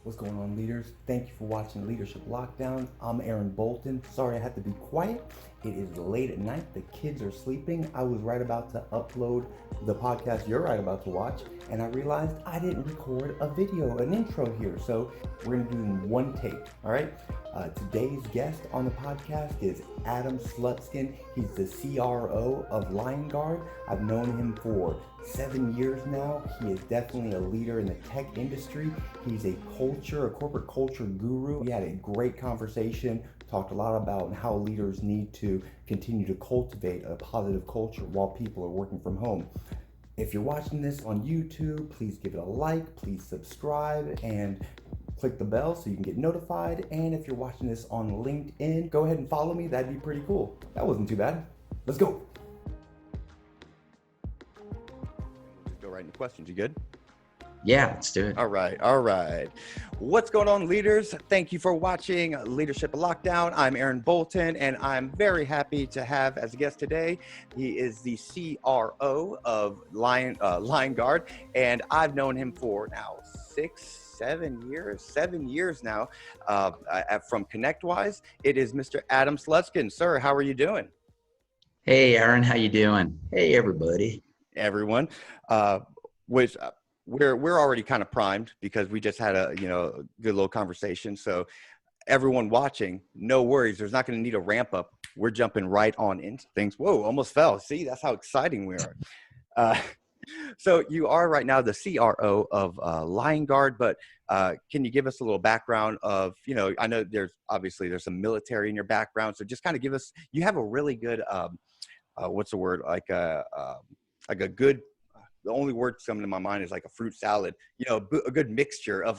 What's going on, leaders? Thank you for watching Leadership Lockdown. I'm Aaron Bolton. Sorry I had to be quiet. It is late at night. The kids are sleeping. I was right about to upload the podcast you're right about to watch, and I realized I didn't record a video, an intro here. So we're going to do it in one take, all right? Today's guest on the podcast is Adam Slutskin. He's the CRO of Liongard. I've known him for 7 years now. He is definitely a leader in the tech industry. He's a corporate culture guru. We had a great conversation, talked a lot about how leaders need to continue to cultivate a positive culture while people are working from home. If you're watching this on YouTube, please give it a like, please subscribe, and click the bell so you can get notified. And if you're watching this on LinkedIn, go ahead and follow me. That'd be pretty cool. That wasn't too bad. Let's go. Just go right into questions. You good? Yeah, let's do it. All right. What's going on, leaders? Thank you for watching Leadership Lockdown. I'm Aaron Bolton, and I'm very happy to have as a guest today. He is the CRO of Liongard, and I've known him for now 7 years now from ConnectWise. It is Mr. Adam Slutskin. Sir, how are you doing? Hey, Aaron, how you doing? Hey, everybody. Everyone. We're already kind of primed because we just had a good little conversation. So everyone watching, no worries. There's not going to need a ramp up. We're jumping right on into things. Whoa, almost fell. See, that's how exciting we are. So you are right now the CRO of Liongard, but can you give us a little background of, I know there's some military in your background. So just kind of give us, you have a really good, what's the word? Like a good, the only word coming to my mind is like a fruit salad, a good mixture of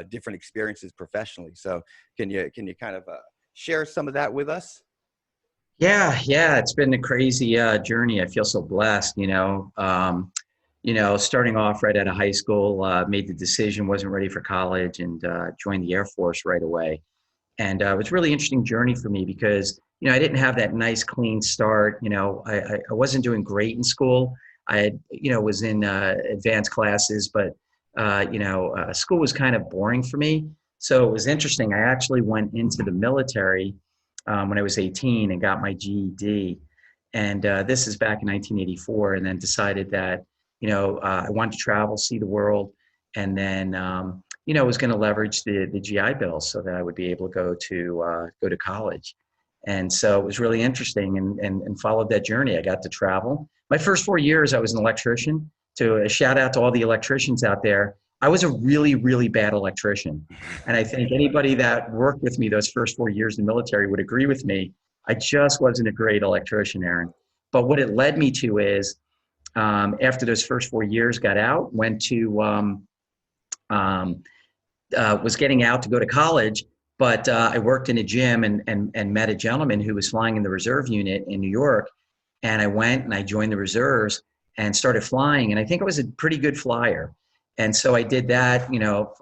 different experiences professionally. So can you kind of share some of that with us? Yeah, it's been a crazy journey. I feel so blessed, starting off right out of high school, made the decision, wasn't ready for college, and joined the Air Force right away. And it was a really interesting journey for me because, I didn't have that nice, clean start. I wasn't doing great in school. I had, was in advanced classes, but, school was kind of boring for me. So it was interesting. I actually went into the military when I was 18 and got my GED. And this is back in 1984, and then decided that, I wanted to travel, see the world, and then, was going to leverage the GI Bill so that I would be able to go to college. And so it was really interesting and followed that journey. I got to travel. My first 4 years, I was an electrician. To a shout out to all the electricians out there. I was a really, really bad electrician. And I think anybody that worked with me those first 4 years in the military would agree with me. I just wasn't a great electrician, Aaron. But what it led me to is after those first 4 years, got out, went to, was getting out to go to college. But I worked in a gym and met a gentleman who was flying in the reserve unit in New York. And I went and I joined the reserves and started flying. And I think I was a pretty good flyer. And so I did that,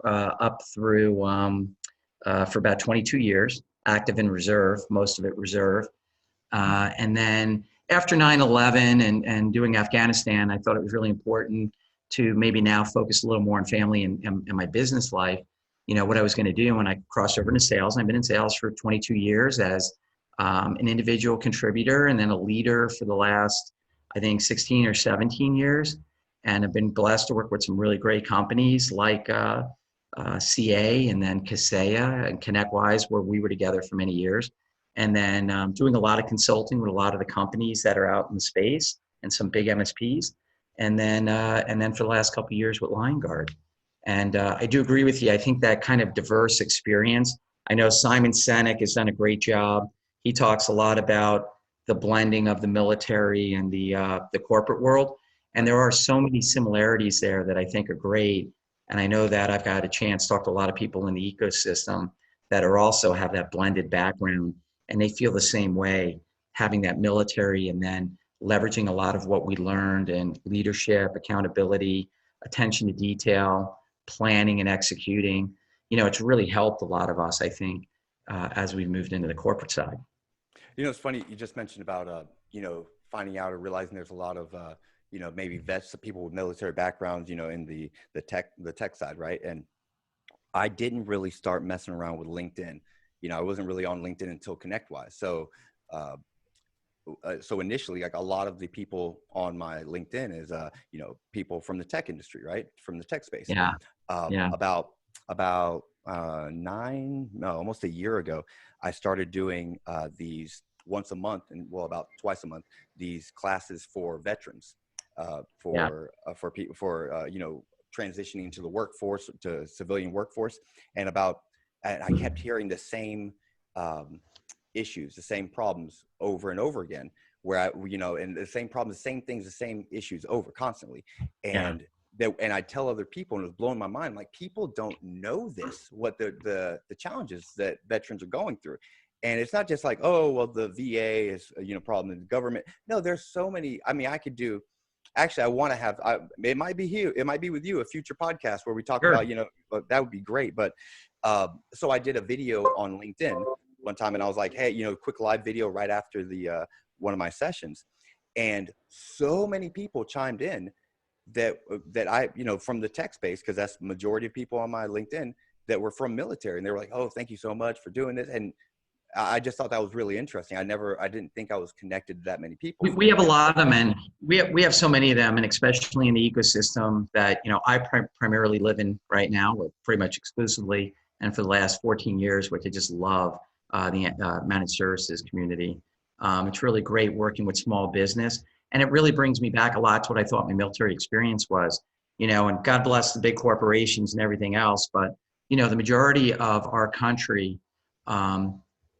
up through for about 22 years, active in reserve, most of it reserve. And then after 9/11 and doing Afghanistan, I thought it was really important to maybe now focus a little more on family and my business life. What I was going to do when I crossed over into sales. I've been in sales for 22 years as an individual contributor and then a leader for the last, I think, 16 or 17 years. And I've been blessed to work with some really great companies like CA and then Kaseya and ConnectWise, where we were together for many years. And then doing a lot of consulting with a lot of the companies that are out in the space and some big MSPs. And then for the last couple of years with Liongard. And I do agree with you. I think that kind of diverse experience. I know Simon Sinek has done a great job. He talks a lot about the blending of the military and the corporate world. And there are so many similarities there that I think are great. And I know that I've got a chance to talk to a lot of people in the ecosystem that are also have that blended background. And they feel the same way, having that military and then leveraging a lot of what we learned in leadership, accountability, attention to detail, planning and executing. It's really helped a lot of us, I think, as we've moved into the corporate side. It's funny. You just mentioned about, finding out or realizing there's a lot of, maybe vets, people with military backgrounds, in the tech side, right? And I didn't really start messing around with LinkedIn. I wasn't really on LinkedIn until ConnectWise. Uh, so initially, like a lot of the people on my LinkedIn is, people from the tech industry, right? From the tech space. Yeah. Yeah. About almost a year ago, I started doing these once a month, and about twice a month, these classes for veterans, Yeah. for people, transitioning into the workforce, to civilian workforce. And I kept hearing the same issues, the same problems over and over again, and the same problems, the same things, the same issues over constantly. Yeah. And I tell other people, and it was blowing my mind, like, people don't know what the challenges that veterans are going through. And it's not just like, oh, well, the VA is problem in the government. No, there's so many. I mean, I could do. Actually, I want to have. It might be here. It might be with you, a future podcast where we talk Sure. about. That would be great. But so I did a video on LinkedIn one time, and I was like, hey, quick live video right after the one of my sessions, and so many people chimed in that I, from the tech space, because that's the majority of people on my LinkedIn that were from military, and they were like, oh, thank you so much for doing this. And I just thought that was really interesting. I didn't think I was connected to that many people. We have a lot of them, and we have so many of them, and especially in the ecosystem that I primarily live in right now, or pretty much exclusively, and for the last 14 years, which I just love, the managed services community. It's really great working with small business, and it really brings me back a lot to what I thought my military experience was. And God bless the big corporations and everything else, but the majority of our country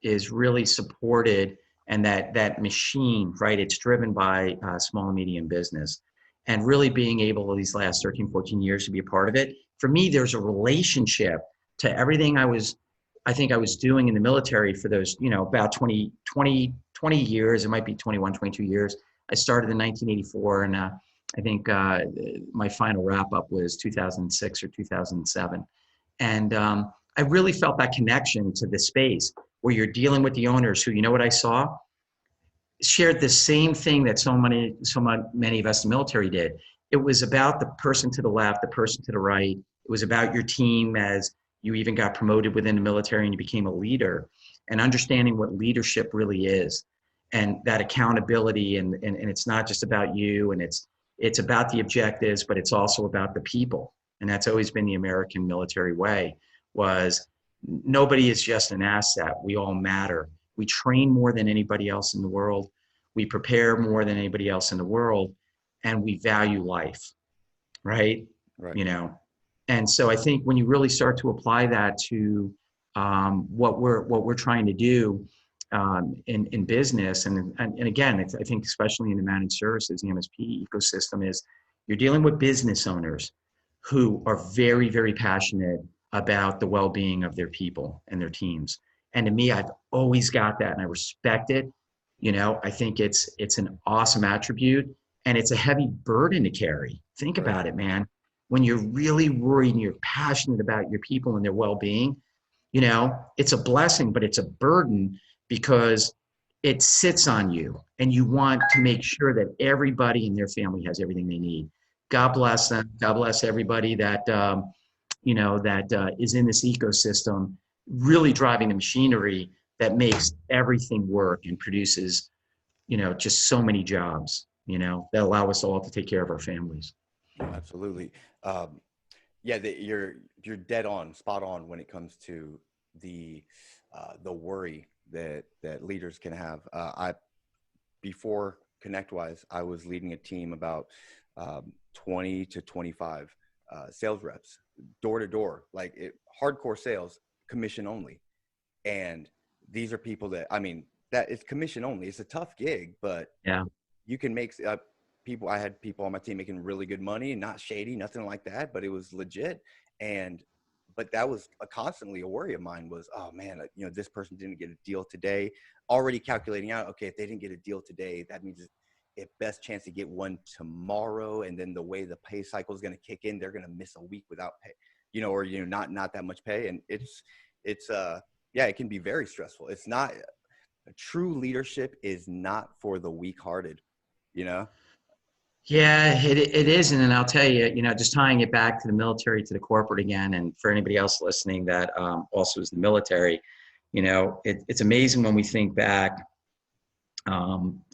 is really supported, and that machine, right, it's driven by small and medium business. And really being able these last 13, 14 years to be a part of it, for me, there's a relationship to everything I think I was doing in the military for those, about 20 years. It might be 21, 22 years. I started in 1984, and I think my final wrap up was 2006 or 2007. And I really felt that connection to the space where you're dealing with the owners who, what I saw, shared the same thing that so many of us in the military did. It was about the person to the left, the person to the right. It was about your team as you even got promoted within the military and you became a leader, and understanding what leadership really is, and that accountability. And it's not just about you, and it's about the objectives, but it's also about the people. And that's always been the American military way, was nobody is just an asset. We all matter. We train more than anybody else in the world. We prepare more than anybody else in the world, and we value life, right? Right. And so I think when you really start to apply that to what we're trying to do in business, and again, I think especially in the managed services, the MSP ecosystem, is you're dealing with business owners who are very, very passionate about the well-being of their people and their teams. And to me, I've always got that, and I respect it. I think it's an awesome attribute, and it's a heavy burden to carry. Think Right. about it, man. When you're really worried and you're passionate about your people and their well-being, it's a blessing, but it's a burden, because it sits on you, and you want to make sure that everybody in their family has everything they need. God bless them. God bless everybody that is in this ecosystem, really driving the machinery that makes everything work and produces, just so many jobs, that allow us all to take care of our families. Absolutely. Yeah, you're dead on, spot on when it comes to the worry that leaders can have. Before ConnectWise, I was leading a team about 20 to 25 sales reps, door to door, hardcore sales, commission only. And these are people that, that it's commission only. It's a tough gig, but Yeah. you can make I had people on my team making really good money, and not shady, nothing like that, but it was legit. But that was constantly a worry of mine, was, oh man, this person didn't get a deal today. Already calculating out, okay, if they didn't get a deal today, that means it's best chance to get one tomorrow. And then the way the pay cycle is going to kick in, they're going to miss a week without pay, or, not that much pay. And yeah, it can be very stressful. It's not, true leadership is not for the weak hearted, Yeah, it is. And then I'll tell you, just tying it back to the military, to the corporate again, and for anybody else listening that also is the military, it's amazing when we think back,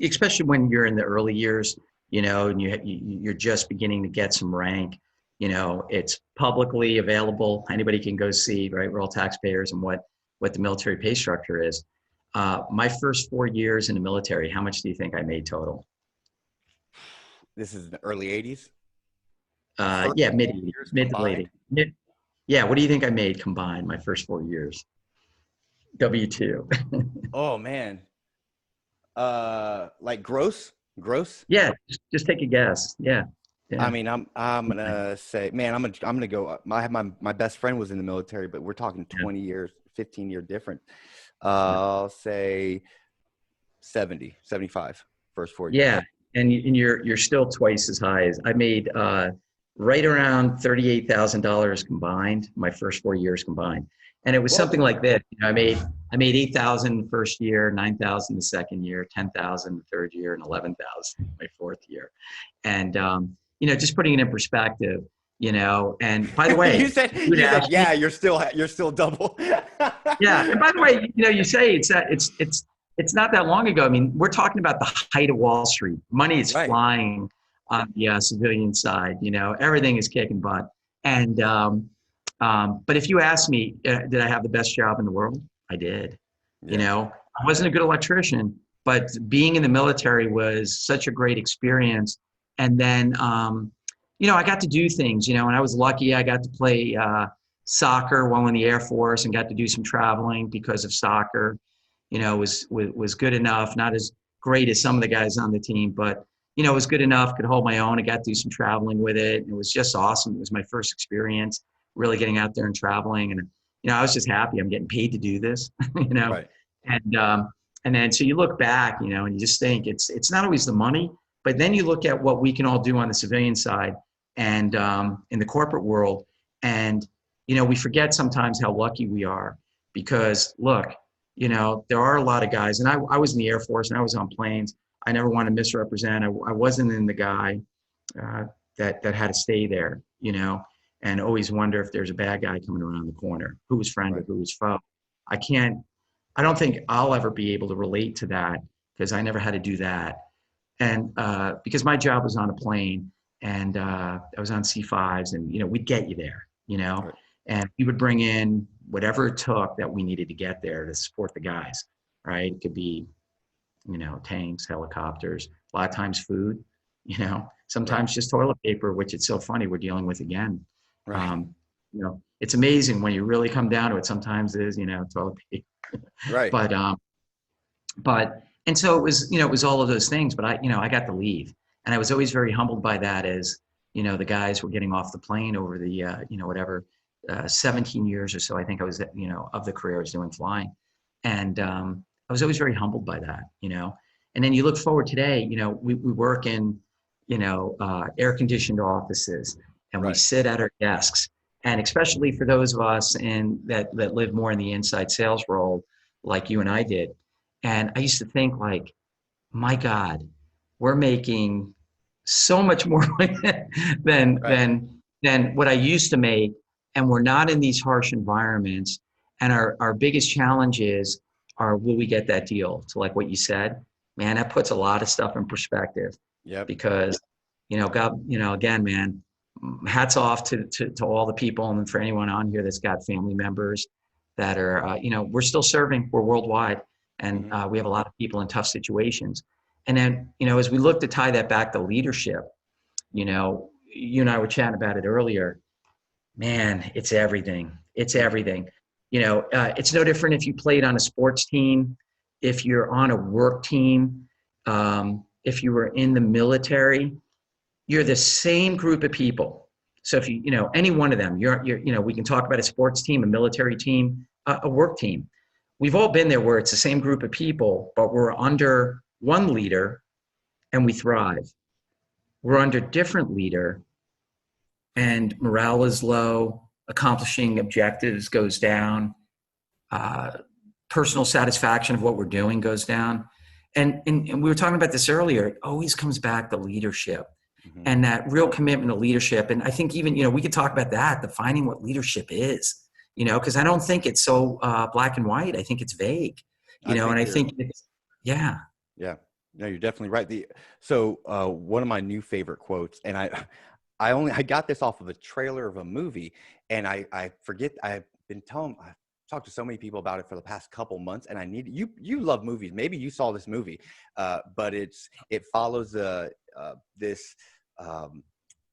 especially when you're in the early years, and you're just beginning to get some rank. It's publicly available. Anybody can go see, right? We're all taxpayers, and what the military pay structure is. My first 4 years in the military, how much do you think I made total? This is the early 80s. Yeah, Years mid to late. combined. Yeah, what do you think I made combined my first 4 years? W-2. Oh man. Like gross. Yeah, just take a guess. Yeah. I Yeah. mean, I'm gonna say, man, I'm gonna go. My best friend was in the military, but we're talking Yeah. 20 years, 15-year difference. Yeah. I'll say 70, 75 first 4 years. Yeah. And you're still twice as high as I made, right around $38,000 combined, my first 4 years combined. And it was something Whoa. like this. I made 8,000 the first year, 9,000 the second year, 10,000 the third year, and 11,000 my fourth year. And just putting it in perspective, and by the way, you said, yeah, you're still double. yeah. And by the way, you say it's not that long ago. I mean, we're talking about the height of Wall Street. Money is Right. flying on the civilian side. Everything is kicking butt. And but if you ask me, did I have the best job in the world? I did. Yeah. I wasn't a good electrician, but being in the military was such a great experience. And then I got to do things. And I was lucky. I got to play soccer while in the Air Force and got to do some traveling because of soccer. Was good enough, not as great as some of the guys on the team, but, it was good enough, could hold my own. I got to do some traveling with it. And it was just awesome. It was my first experience really getting out there and traveling. And, I was just happy I'm getting paid to do this, Right. and then, so you look back, and you just think it's not always the money, but then you look at what we can all do on the civilian side and in the corporate world. And, we forget sometimes how lucky we are because look, there are a lot of guys, and I was in the Air Force and I was on planes. I never want to misrepresent. I wasn't in the guy that had to stay there, and always wonder if there's a bad guy coming around the corner, who was friend or who was foe. I don't think I'll ever be able to relate to that because I never had to do that. And because my job was on a plane and I was on C5s and, we'd get you there, Right. and we would bring in whatever it took that we needed to get there to support the guys, right? It could be, tanks, helicopters, a lot of times food, sometimes just toilet paper, which it's so funny we're dealing with again. Right. It's amazing when you really come down to it. Sometimes it is, toilet paper. Right. And so it was all of those things, but I got to leave. And I was always very humbled by that as, the guys were getting off the plane over the, 17 years or so. I think I was, of the career I was doing flying. And I was always very humbled by that, and then you look forward today, we work in, air conditioned offices and we Right. sit at our desks. And especially for those of us that live more in the inside sales role, like you and I did. And I used to think like, my God, we're making so much more than Right. what I used to make. And we're not in these harsh environments. And our biggest challenges are, will we get that deal? So like what you said, man, that puts a lot of stuff in perspective. Yep. Because, God, again, man, hats off to all the people and for anyone on here that's got family members that are, we're still serving, we're worldwide. And we have a lot of people in tough situations. And then, as we look to tie that back to leadership, you and I were chatting about it earlier, man, it's everything. It's everything. It's no different if you played on a sports team, if you're on a work team, if you were in the military, you're the same group of people. So if any one of them, you're we can talk about a sports team, a military team, a work team. We've all been there where it's the same group of people, but we're under one leader and we thrive. We're under different leader and morale is low, accomplishing objectives goes down, personal satisfaction of what we're doing goes down. And we were talking about this earlier, it always comes back to leadership. and that real commitment to leadership. And I think even, we could talk about that, defining what leadership is, because I don't think it's so black and white. I think it's vague, and I think it's, yeah. Yeah, no, you're definitely right. So one of my new favorite quotes, and I got this off of a trailer of a movie, and I forget, I've talked to so many people about it for the past couple months, and I need you love movies. Maybe you saw this movie, but it follows this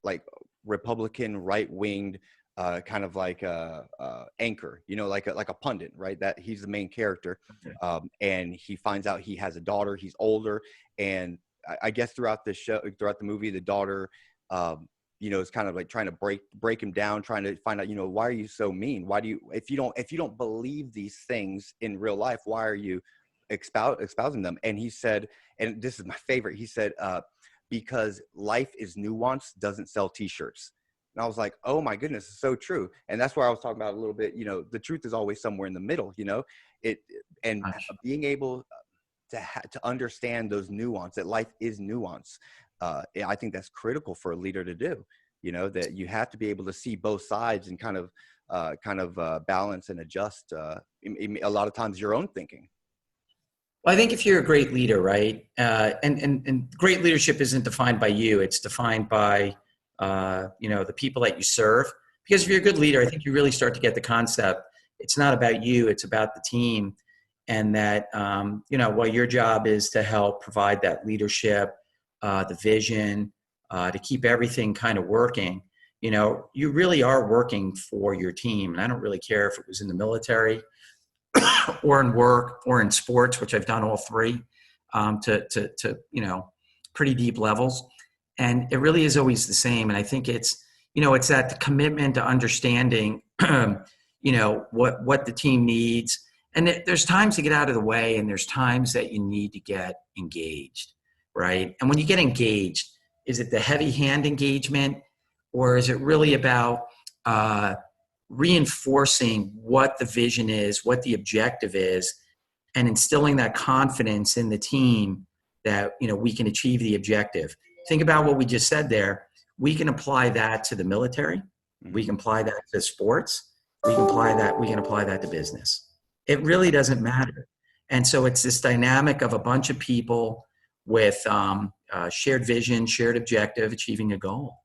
like Republican right-winged kind of like anchor, like a pundit, right? That he's the main character, and he finds out he has a daughter. He's older, and I guess throughout the movie, the daughter, is kind of like trying to break him down, trying to find out, why are you so mean? Why do you, if you don't believe these things in real life, why are you espousing them? And he said, and this is my favorite, he said, because life is nuanced, doesn't sell t-shirts. And I was like, oh my goodness, it's so true. And that's where I was talking about a little bit, the truth is always somewhere in the middle, and being able to understand those nuance, that life is nuance. I think that's critical for a leader to do, that you have to be able to see both sides and kind of balance and adjust a lot of times your own thinking. Well, I think if you're a great leader, right, and great leadership isn't defined by you, it's defined by, the people that you serve. Because if you're a good leader, I think you really start to get the concept. It's not about you, it's about the team. And that, while your job is to help provide that leadership, the vision, to keep everything kind of working, you really are working for your team. And I don't really care if it was in the military or in work or in sports, which I've done all three, to pretty deep levels. And it really is always the same. And I think it's that commitment to understanding, what the team needs. And there's times to get out of the way, and there's times that you need to get engaged, right? And when you get engaged, is it the heavy hand engagement, or is it really about reinforcing what the vision is, what the objective is, and instilling that confidence in the team that, we can achieve the objective? Think about what we just said there. We can apply that to the military. We can apply that to sports. We can apply that to business. It really doesn't matter. And so it's this dynamic of a bunch of people with shared vision, shared objective, achieving a goal.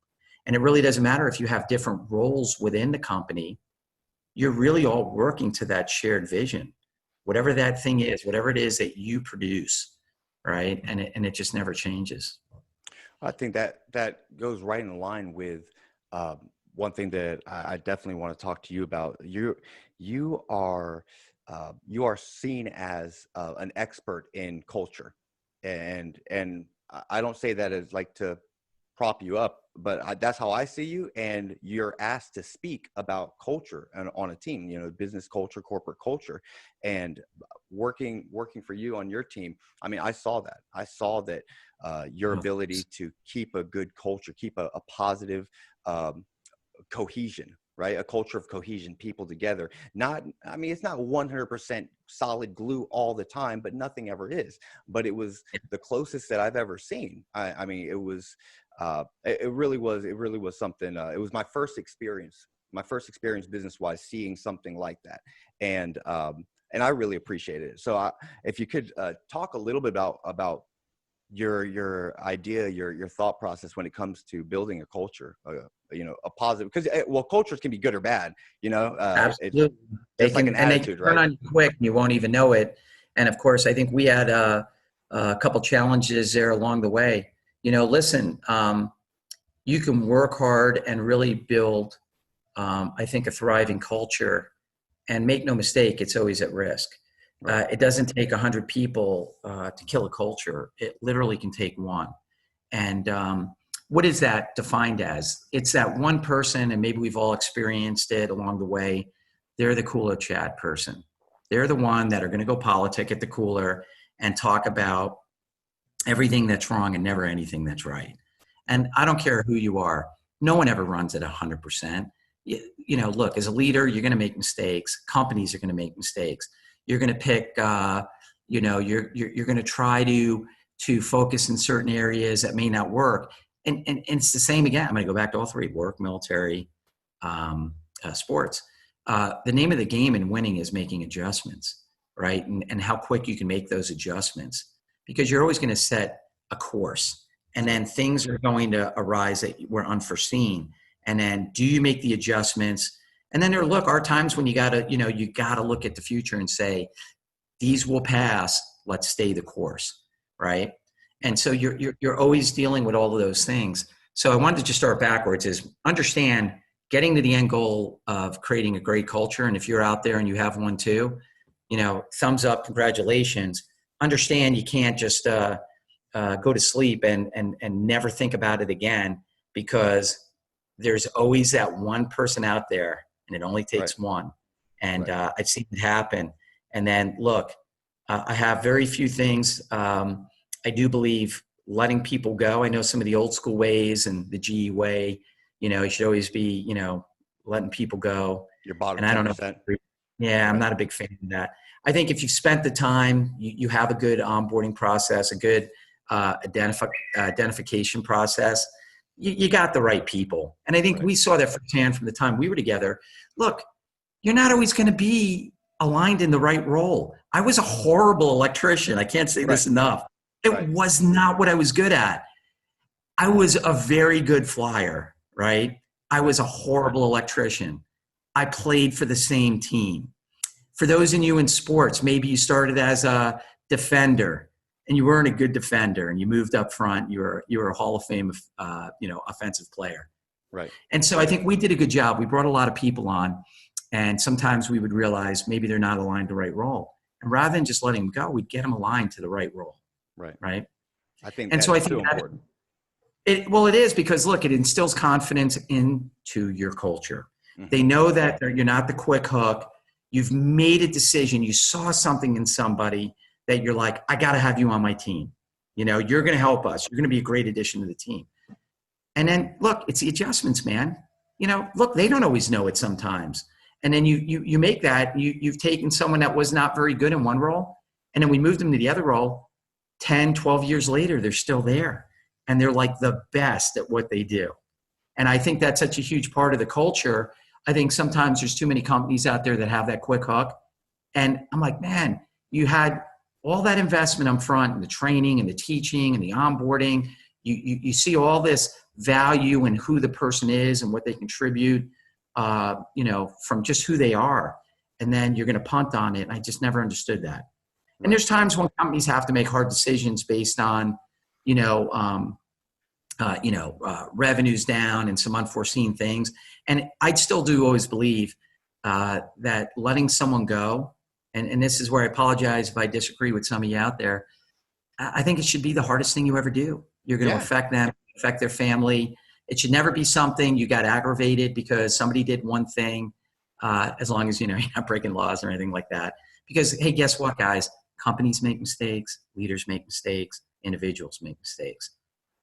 And it really doesn't matter if you have different roles within the company. You're really all working to that shared vision, whatever that thing is, whatever it is that you produce, right? And it just never changes. I think that goes right in line with one thing that I definitely want to talk to you about. You are seen as an expert in culture, and I don't say that as like to prop you up, but that's how I see you. And you're asked to speak about culture on a team, business culture, corporate culture, and working for you on your team. I mean, I saw that your ability to keep a good culture, keep a positive cohesion, right? A culture of cohesion, people together. It's not 100% solid glue all the time, but nothing ever is. But it was the closest that I've ever seen. I mean, it was, it really was something. It was my first experience business-wise, seeing something like that. And I really appreciated it. So if you could talk a little bit about your idea, your thought process when it comes to building a culture, a positive, because cultures can be good or bad, Absolutely. It's like an attitude, right? Turn on you quick and you won't even know it. And of course, I think we had a couple challenges there along the way. Listen, you can work hard and really build, I think, a thriving culture, and make no mistake, it's always at risk. Right. It doesn't take 100 people to kill a culture. It literally can take one. And what is that defined as? It's that one person, and maybe we've all experienced it along the way. They're the cooler chat person. They're the one that are going to go politic at the cooler and talk about everything that's wrong and never anything that's right. And I don't care who you are. No one ever runs at 100%. Look, as a leader, you're going to make mistakes. Companies are going to make mistakes. You're going to pick, you're going to try to focus in certain areas that may not work. and it's the same again. I'm going to go back to all three: work, military, sports. The name of the game in winning is making adjustments, right? And how quick you can make those adjustments, because you're always going to set a course, and then things are going to arise that were unforeseen. And then do you make the adjustments? And then there are times when you got to look at the future and say, these will pass. Let's stay the course, right? And so you're always dealing with all of those things. So I wanted to just start backwards, is understand getting to the end goal of creating a great culture. And if you're out there and you have one too, thumbs up, congratulations. Understand you can't just go to sleep and never think about it again, because there's always that one person out there, and it only takes one. And I've seen it happen. And then look, I have very few things. I do believe letting people go. I know some of the old school ways and the GE way, you should always be, letting people go. Your bottom 10%. And I don't know. Yeah, I'm not a big fan of that. I think if you've spent the time, you have a good onboarding process, a good identification process, you got the right people. And I think we saw that firsthand from the time we were together. Look, you're not always going to be aligned in the right role. I was a horrible electrician. I can't say this enough. It was not what I was good at. I was a very good flyer, right? I was a horrible electrician. I played for the same team. For those of you in sports, maybe you started as a defender and you weren't a good defender, and you moved up front. You were a Hall of Fame, offensive player. Right. And so I think we did a good job. We brought a lot of people on, and sometimes we would realize maybe they're not aligned to the right role. And rather than just letting them go, we'd get them aligned to the right role. Right. I think and that's so I think so important. It is, because look, it instills confidence into your culture. Mm-hmm. They know that you're not the quick hook. You've made a decision. You saw something in somebody that you're like, I got to have you on my team. You're going to help us. You're going to be a great addition to the team. And then look, it's the adjustments, man. Look, they don't always know it sometimes. And then you make that, you've taken someone that was not very good in one role, and then we moved them to the other role. 10, 12 years later, they're still there. And they're like the best at what they do. And I think that's such a huge part of the culture. I think sometimes there's too many companies out there that have that quick hook. And I'm like, man, you had all that investment up front, and the training and the teaching and the onboarding. You see all this value in who the person is and what they contribute, from just who they are. And then you're going to punt on it. And I just never understood that. And there's times when companies have to make hard decisions based on, revenues down and some unforeseen things. And I still do always believe that letting someone go, and this is where I apologize if I disagree with some of you out there, I think it should be the hardest thing you ever do. You're going to affect them, affect their family. It should never be something you got aggravated because somebody did one thing, as long as, you're not breaking laws or anything like that. Because, hey, guess what, guys? Companies make mistakes, leaders make mistakes, individuals make mistakes.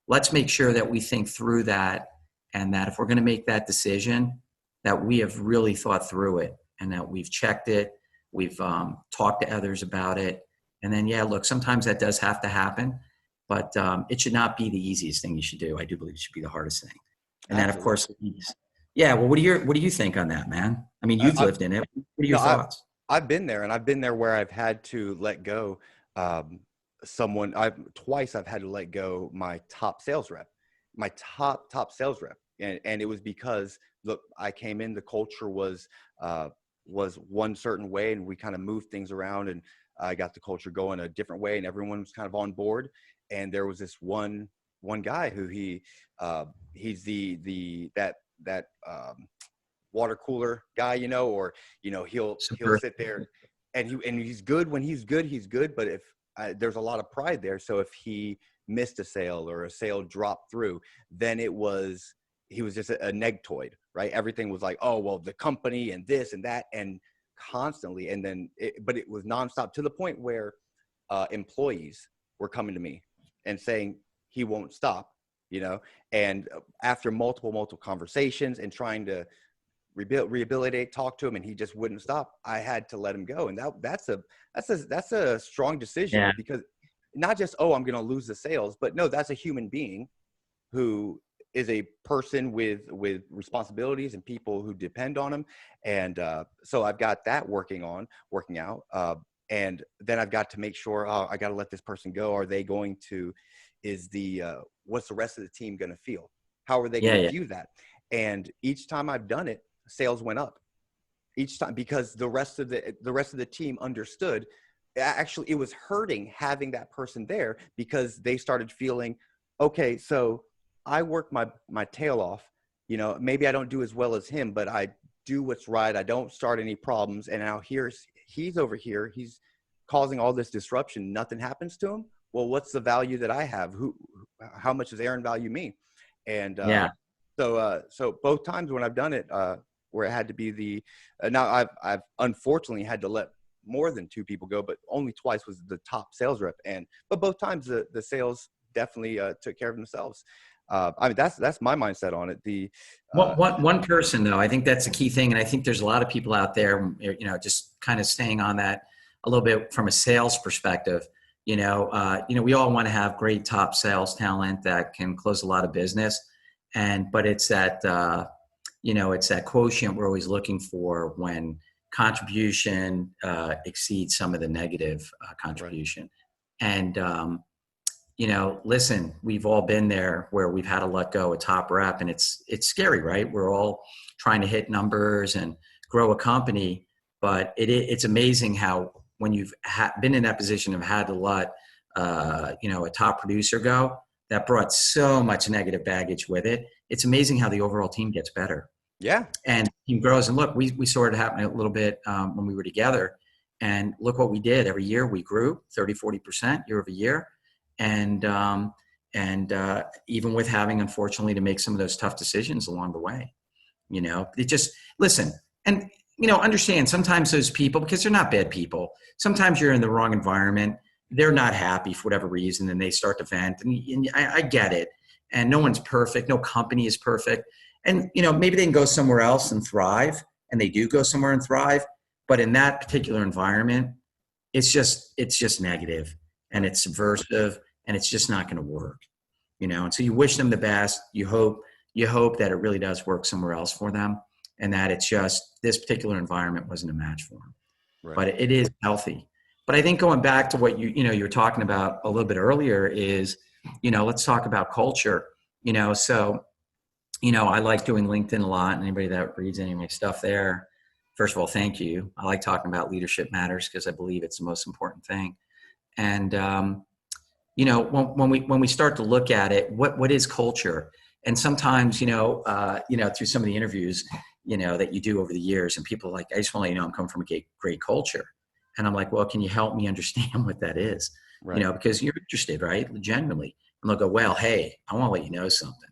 Let's make sure that we think through that, and that if we're going to make that decision, that we have really thought through it, and that we've checked it, we've talked to others about it. And then, look, sometimes that does have to happen, but it should not be the easiest thing you should do. I do believe it should be the hardest thing. And then, of course, well, what do you think on that, man? I mean, you've lived in it. What are your thoughts? I've been there, and I've been there where I've had to let go twice I've had to let go my top sales rep, and it was because, look, I came in, the culture was one certain way, and we kind of moved things around, and I got the culture going a different way, and everyone was kind of on board. And there was this one guy who he's that water cooler guy, he'll sit there, and he's good when he's good. But if there's a lot of pride there, so if he missed a sale or a sale dropped through, then he was just a negtoid, right? Everything was like, oh, well, the company and this and that, and constantly. And then, but it was nonstop, to the point where employees were coming to me and saying, he won't stop, and after multiple conversations and trying to rehabilitate, talk to him, and he just wouldn't stop, I had to let him go. And that's a strong decision, because not just, oh, I'm going to lose the sales, but no, that's a human being who is a person with responsibilities and people who depend on him. And so I've got that working out. And then I've got to make sure, I got to let this person go. Are they going to, what's the rest of the team going to feel? How are they going to view that? And each time I've done it, sales went up each time, because the rest of the team understood. Actually, it was hurting having that person there, because they started feeling, okay, so I work my tail off, maybe I don't do as well as him, but I do what's right. I don't start any problems. And now he's over here, he's causing all this disruption. Nothing happens to him. Well, what's the value that I have? How much does Aaron value me? And so both times when I've done it, where it had to be now I've unfortunately had to let more than 2 people go, but only twice was the top sales rep. But both times the sales definitely took care of themselves. I mean, that's my mindset on it. One person though, I think that's the key thing. And I think there's a lot of people out there, just kind of staying on that a little bit from a sales perspective. We all want to have great top sales talent that can close a lot of business. But it's that, it's that quotient we're always looking for when contribution exceeds some of the negative contribution. Right. And, listen, we've all been there where we've had to let go a top rep, and it's scary, right? We're all trying to hit numbers and grow a company, but it's amazing how when you've been in that position of had to let, a top producer go, that brought so much negative baggage with it. It's amazing how the overall team gets better. Yeah. And team grows. And look, we saw it happen a little bit when we were together. And look what we did. Every year we grew 30, 40% year over year. And even with having, unfortunately, to make some of those tough decisions along the way, it just, listen, and, understand sometimes those people, because they're not bad people, sometimes you're in the wrong environment. They're not happy for whatever reason, and they start to vent, and I get it. And no one's perfect. No company is perfect. And, maybe they can go somewhere else and thrive, and they do go somewhere and thrive. But in that particular environment, it's just negative, and it's subversive, and it's just not going to work, And so you wish them the best. You hope that it really does work somewhere else for them, and that it's just this particular environment wasn't a match for them. Right. But it is healthy. But I think going back to what you were talking about a little bit earlier is, let's talk about culture. So, I like doing LinkedIn a lot. Anybody that reads any of my stuff there, first of all, thank you. I like talking about leadership matters because I believe it's the most important thing. And, when we start to look at it, what is culture? And sometimes, through some of the interviews, that you do over the years, and people are like, I just want to let you know I'm coming from a great culture. And I'm like, well, can you help me understand what that is? Right. Because you're interested, right? Genuinely. And they'll go, well, hey, I want to let you know something.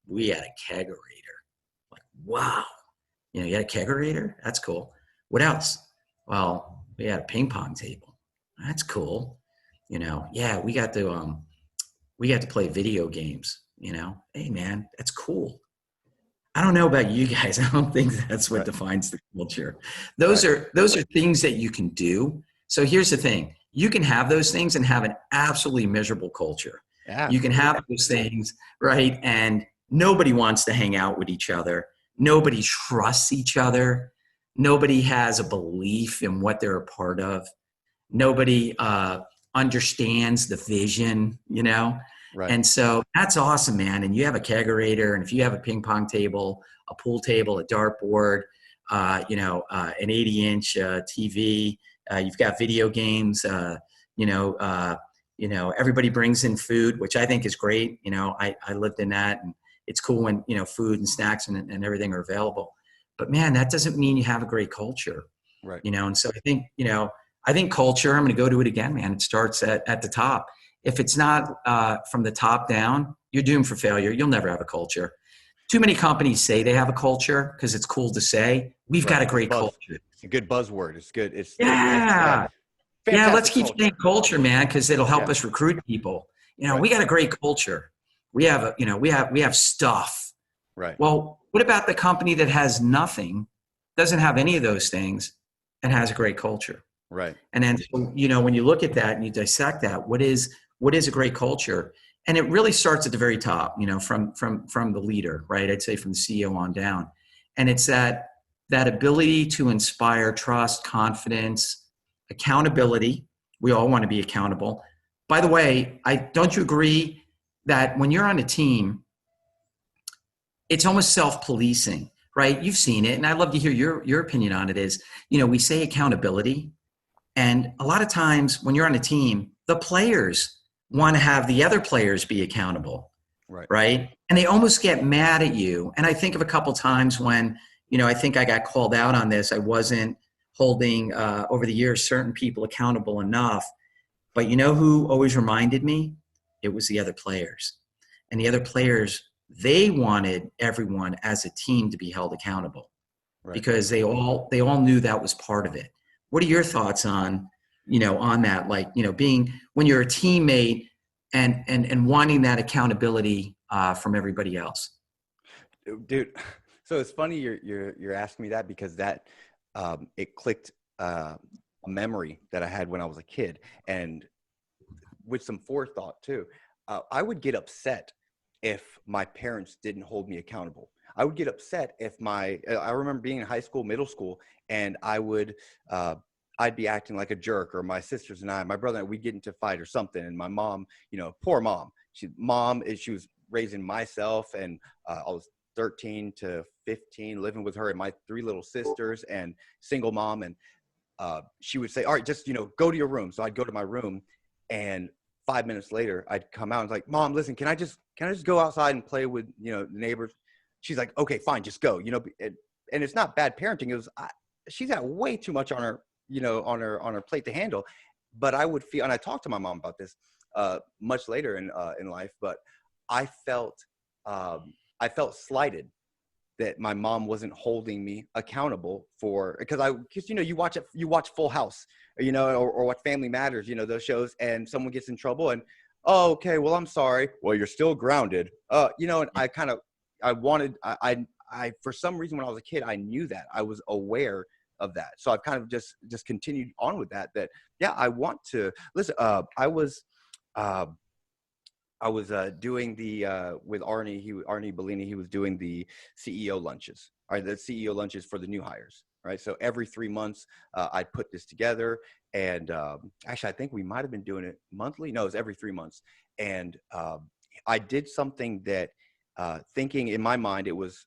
We had a kegerator. Like, wow. You had a kegerator? That's cool. What else? Well, we had a ping pong table. That's cool. Yeah, we got to play video games, Hey man, that's cool. I don't know about you guys. I don't think that's what defines the culture. Those are things that you can do. So here's the thing. You can have those things and have an absolutely miserable culture. Yeah. You can have those things, right? And nobody wants to hang out with each other. Nobody trusts each other. Nobody has a belief in what they're a part of. Nobody understands the vision, Right. And so that's awesome, man. And you have a kegerator, and if you have a ping pong table, a pool table, a dartboard, an 80-inch TV, you've got video games, everybody brings in food, which I think is great. I lived in that, and it's cool when, food and snacks and everything are available. But man, that doesn't mean you have a great culture, right? And so I think culture, I'm going to go to it again, man. It starts at the top. If it's not from the top down, you're doomed for failure. You'll never have a culture. Too many companies say they have a culture because it's cool to say. We've got a great culture. It's a good buzzword. It's good. Yeah, let's keep saying culture, man, because it'll help us recruit people. We got a great culture. We have we have stuff. Right. Well, what about the company that has nothing, doesn't have any of those things, and has a great culture? Right. And then, when you look at that and you dissect that, what is a great culture? And it really starts at the very top, from the leader, right? I'd say from the CEO on down. And it's that ability to inspire trust, confidence, accountability. We all want to be accountable. By the way, don't you agree that when you're on a team, it's almost self-policing, right? You've seen it, and I'd love to hear your opinion on it. Is, we say accountability, and a lot of times when you're on a team, the players want to have the other players be accountable, right? And they almost get mad at you. And I think of a couple times when, I think I got called out on this. I wasn't holding, over the years, certain people accountable enough. But you know who always reminded me? It was the other players. And the other players, they wanted everyone as a team to be held accountable, because they all knew that was part of it. What are your thoughts on, on that? Like, being, when you're a teammate and wanting that accountability from everybody else. Dude, so it's funny you're asking me that, because that it clicked a memory that I had when I was a kid, and with some forethought too. I would get upset if my parents didn't hold me accountable. I would get upset if I remember being in high school, middle school, and I'd be acting like a jerk, or my sisters and my brother and I, we'd get into a fight or something. And my mom, poor mom, she was raising myself, and I was 13 to 15, living with her and my 3 little sisters, and single mom. And she would say, all right, just, go to your room. So I'd go to my room, and 5 minutes later I'd come out and like, Mom, listen, can I just go outside and play with, the neighbors? She's like, okay, fine, just go, and it's not bad parenting. It was, she's got way too much on her, on her plate to handle. But I would feel, and I talked to my mom about this much later in life, but I felt slighted that my mom wasn't holding me accountable because you watch Full House, or watch Family Matters, those shows, and someone gets in trouble and, oh, okay, well, I'm sorry. Well, you're still grounded. And I for some reason when I was a kid, I knew that. I was aware of that. So I've kind of just continued on with that, yeah, I want to listen. I was doing the with Arnie Bellini. He was doing the CEO lunches, the CEO lunches for the new hires, right? So every 3 months, I'd put this together, and actually, I think we might have been doing it monthly. No, it was every 3 months, and I did something that, thinking in my mind, it was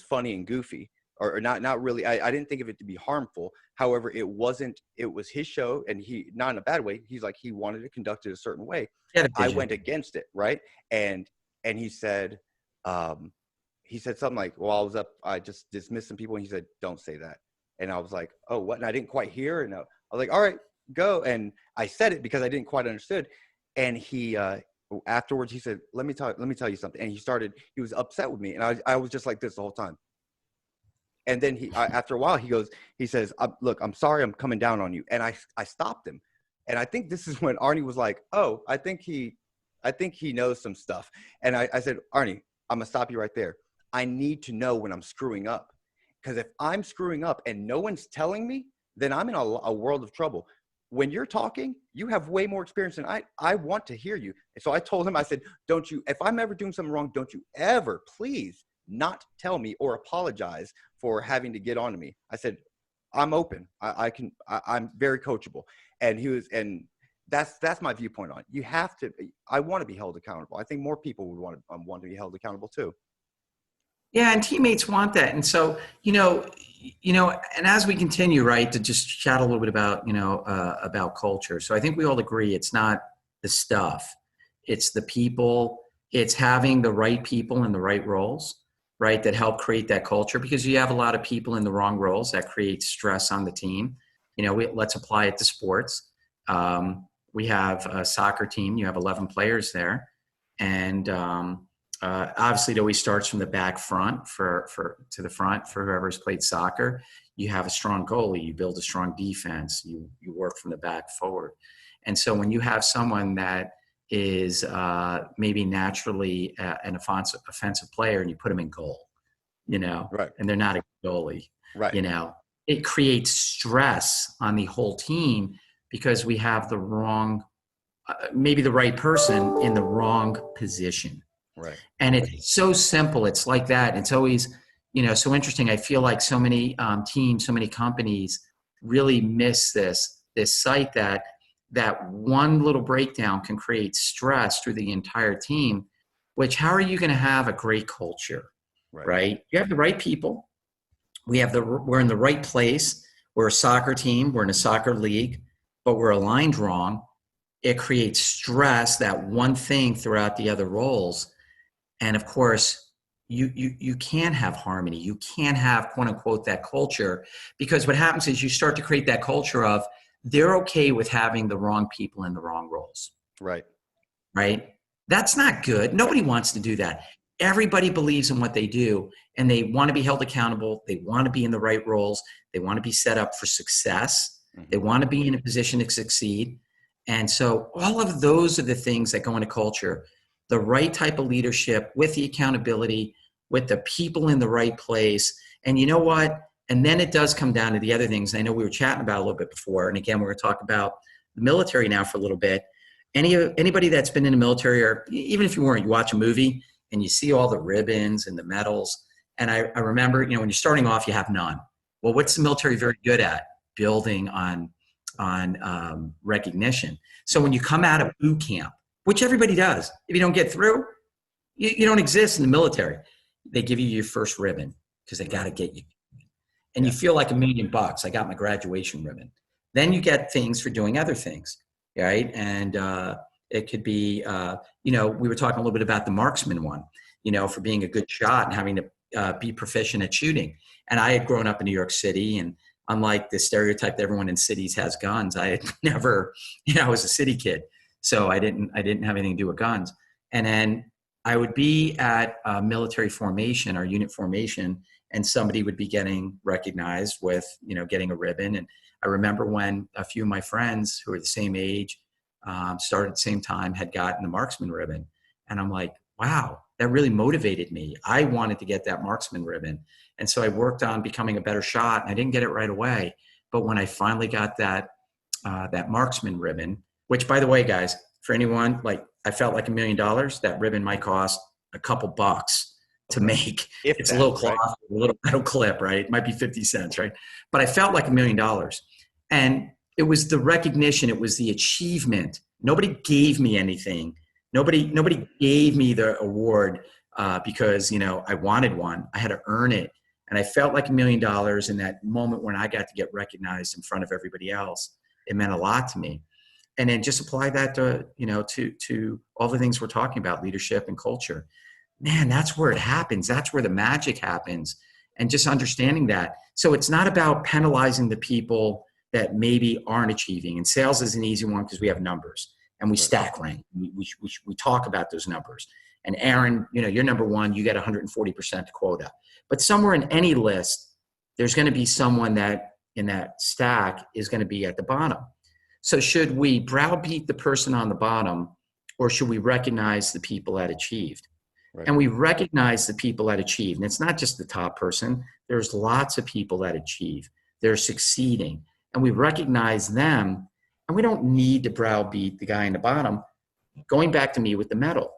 funny and goofy, or not really. I didn't think of it to be harmful. However, it wasn't. It was his show, and he, not in a bad way. He's like, he wanted to conduct it a certain way. I went against it, right? And he said something like, well, I just dismissed some people, and he said, don't say that. And I was like, oh, what? And I didn't quite hear. And I was like, all right, go. And I said it because I didn't quite understood. And he, afterwards, he said, let me tell you something. And he was upset with me. And I was just like this the whole time. And then after a while, he says, look, I'm sorry, I'm coming down on you. And I stopped him. And I think this is when Arnie was like, oh, I think he knows some stuff. And I said, Arnie, I'm gonna stop you right there. I need to know when I'm screwing up. Because if I'm screwing up and no one's telling me, then I'm in a world of trouble. When you're talking, you have way more experience than I want to hear you. And so I told him, I said, if I'm ever doing something wrong, don't you ever, please, not tell me or apologize for having to get on to me. I said, I'm open. I'm very coachable. And that's my viewpoint on it. You have to, I want to be held accountable. I think more people would want to be held accountable too. Yeah, and teammates want that. And so, and as we continue, right, to just chat a little bit about, about culture. So I think we all agree it's not the stuff, it's the people, it's having the right people in the right roles, right, that help create that culture, because you have a lot of people in the wrong roles that create stress on the team. Let's apply it to sports. We have a soccer team, you have 11 players there. And, obviously, it always starts from the back front to the front for whoever's played soccer. You have a strong goalie, you build a strong defense, you work from the back forward. And so when you have someone that is maybe naturally an offensive player and you put them in goal, right, and they're not a goalie, right, it creates stress on the whole team because we have the wrong maybe the right person in the wrong position. Right. And it's so simple. It's like that. It's always, so interesting. I feel like so many teams, so many companies really miss this sight that one little breakdown can create stress through the entire team, which how are you going to have a great culture, right? You have the right people. We're in the right place. We're a soccer team. We're in a soccer league, but we're aligned wrong. It creates stress, that one thing throughout the other roles. And of course, you can't have harmony. You can't have, quote unquote, that culture, because what happens is you start to create that culture of they're okay with having the wrong people in the wrong roles. Right. Right? That's not good. Nobody wants to do that. Everybody believes in what they do, and they want to be held accountable. They want to be in the right roles. They want to be set up for success. They want to be in a position to succeed. And so all of those are the things that go into culture. The right type of leadership with the accountability, with the people in the right place. And you know what? And then it does come down to the other things. I know we were chatting about a little bit before. And again, we're going to talk about the military now for a little bit. Anybody that's been in the military, or even if you weren't, you watch a movie and you see all the ribbons and the medals. And I remember, when you're starting off, you have none. Well, what's the military very good at? Building on recognition. So when you come out of boot camp, which everybody does, if you don't get through, you don't exist in the military. They give you your first ribbon because they got to get you. And you feel like $1 million. I got my graduation ribbon. Then you get things for doing other things, right? And it could be, we were talking a little bit about the marksman one, for being a good shot and having to be proficient at shooting. And I had grown up in New York City, and unlike the stereotype that everyone in cities has guns, I had never, I was a city kid. So I didn't have anything to do with guns. And then I would be at a military formation or unit formation, and somebody would be getting recognized with, getting a ribbon. And I remember when a few of my friends who were the same age, started at the same time, had gotten the marksman ribbon. And I'm like, wow, that really motivated me. I wanted to get that marksman ribbon. And so I worked on becoming a better shot, and I didn't get it right away. But when I finally got that marksman ribbon, which, by the way, guys, for anyone, I felt like $1 million, that ribbon might cost a couple bucks to make. It's a little cloth, right? A little metal clip, right? It might be 50 cents, right? But I felt like $1 million. And it was the recognition. It was the achievement. Nobody gave me anything. Nobody gave me the award because, I wanted one. I had to earn it. And I felt like $1 million in that moment when I got to get recognized in front of everybody else. It meant a lot to me. And then just apply that to, to all the things we're talking about, leadership and culture. Man, that's where it happens. That's where the magic happens. And just understanding that. So it's not about penalizing the people that maybe aren't achieving. And sales is an easy one because we have numbers and we stack rank. We talk about those numbers. And Aaron, you're number one, you get 140% quota. But somewhere in any list, there's going to be someone that in that stack is going to be at the bottom. So should we browbeat the person on the bottom, or should we recognize the people that achieved? Right. And we recognize the people that achieve. And it's not just the top person. There's lots of people that achieve. They're succeeding. And we recognize them. And we don't need to browbeat the guy in the bottom. Going back to me with the medal.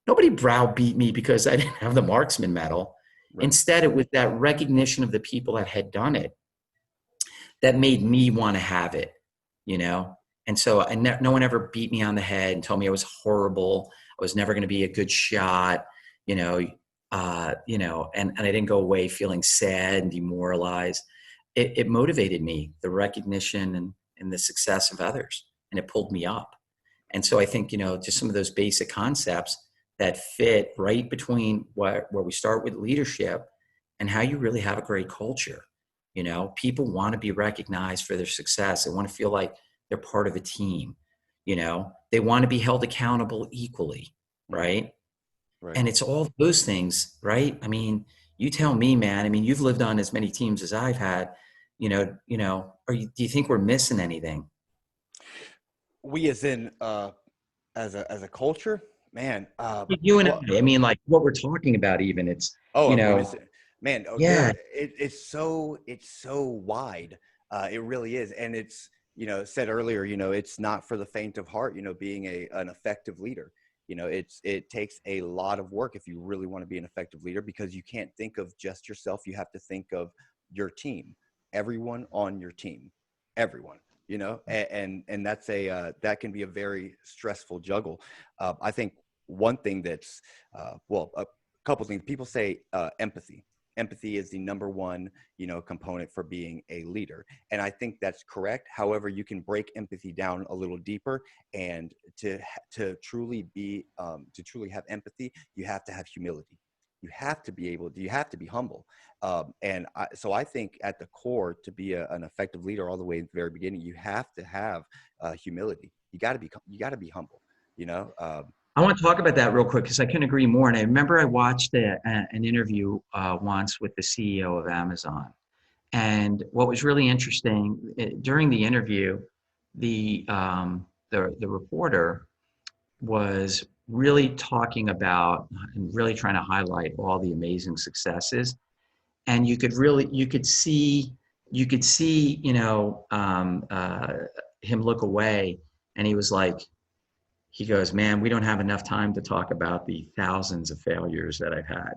Nobody browbeat me because I didn't have the marksman medal. Right. Instead, it was that recognition of the people that had done it that made me want to have it. And so no one ever beat me on the head and told me I was horrible. I was never going to be a good shot, and I didn't go away feeling sad and demoralized. It motivated me, the recognition and the success of others, and it pulled me up. And so I think, just some of those basic concepts that fit right between where we start with leadership and how you really have a great culture. People want to be recognized for their success. They want to feel like they're part of a team. They want to be held accountable equally, right? And it's all those things, right? I mean, you tell me, man. I mean, you've lived on as many teams as I've had. Do you think we're missing anything? We, as in, as a culture, man. You and I mean, like what we're talking about, even it's. Man, yeah, it's so wide. It really is, and it's said earlier, it's not for the faint of heart, being an effective leader. It takes a lot of work if you really want to be an effective leader, because you can't think of just yourself. You have to think of your team, everyone on your team, everyone, and that's that can be a very stressful juggle. I think one thing that's, a couple things people say, empathy. Empathy is the number one, component for being a leader. And I think that's correct. However, you can break empathy down a little deeper, and to truly have empathy, you have to have humility. You have to be humble. So I think at the core, to be an effective leader all the way at the very beginning, you have to have humility. You got to be humble, I want to talk about that real quick because I couldn't agree more. And I remember I watched an interview once with the CEO of Amazon. And what was really interesting during the interview, the reporter was really talking about and really trying to highlight all the amazing successes. And you could see, him look away, and he was like, he goes, man, we don't have enough time to talk about the thousands of failures that I've had.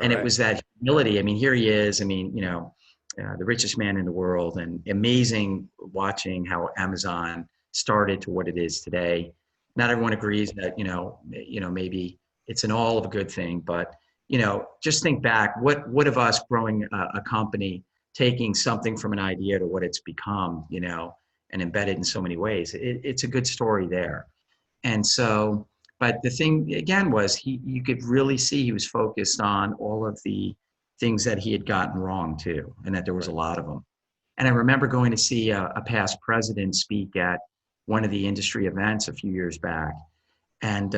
And it was that humility. I mean, here he is. I mean, the richest man in the world, and amazing watching how Amazon started to what it is today. Not everyone agrees that, maybe it's an all of a good thing, but, just think back, what of us growing a company, taking something from an idea to what it's become, and embedded in so many ways. It's a good story there. And so, but the thing again was you could really see he was focused on all of the things that he had gotten wrong too, and that there was a lot of them. And I remember going to see a past president speak at one of the industry events a few years back. And,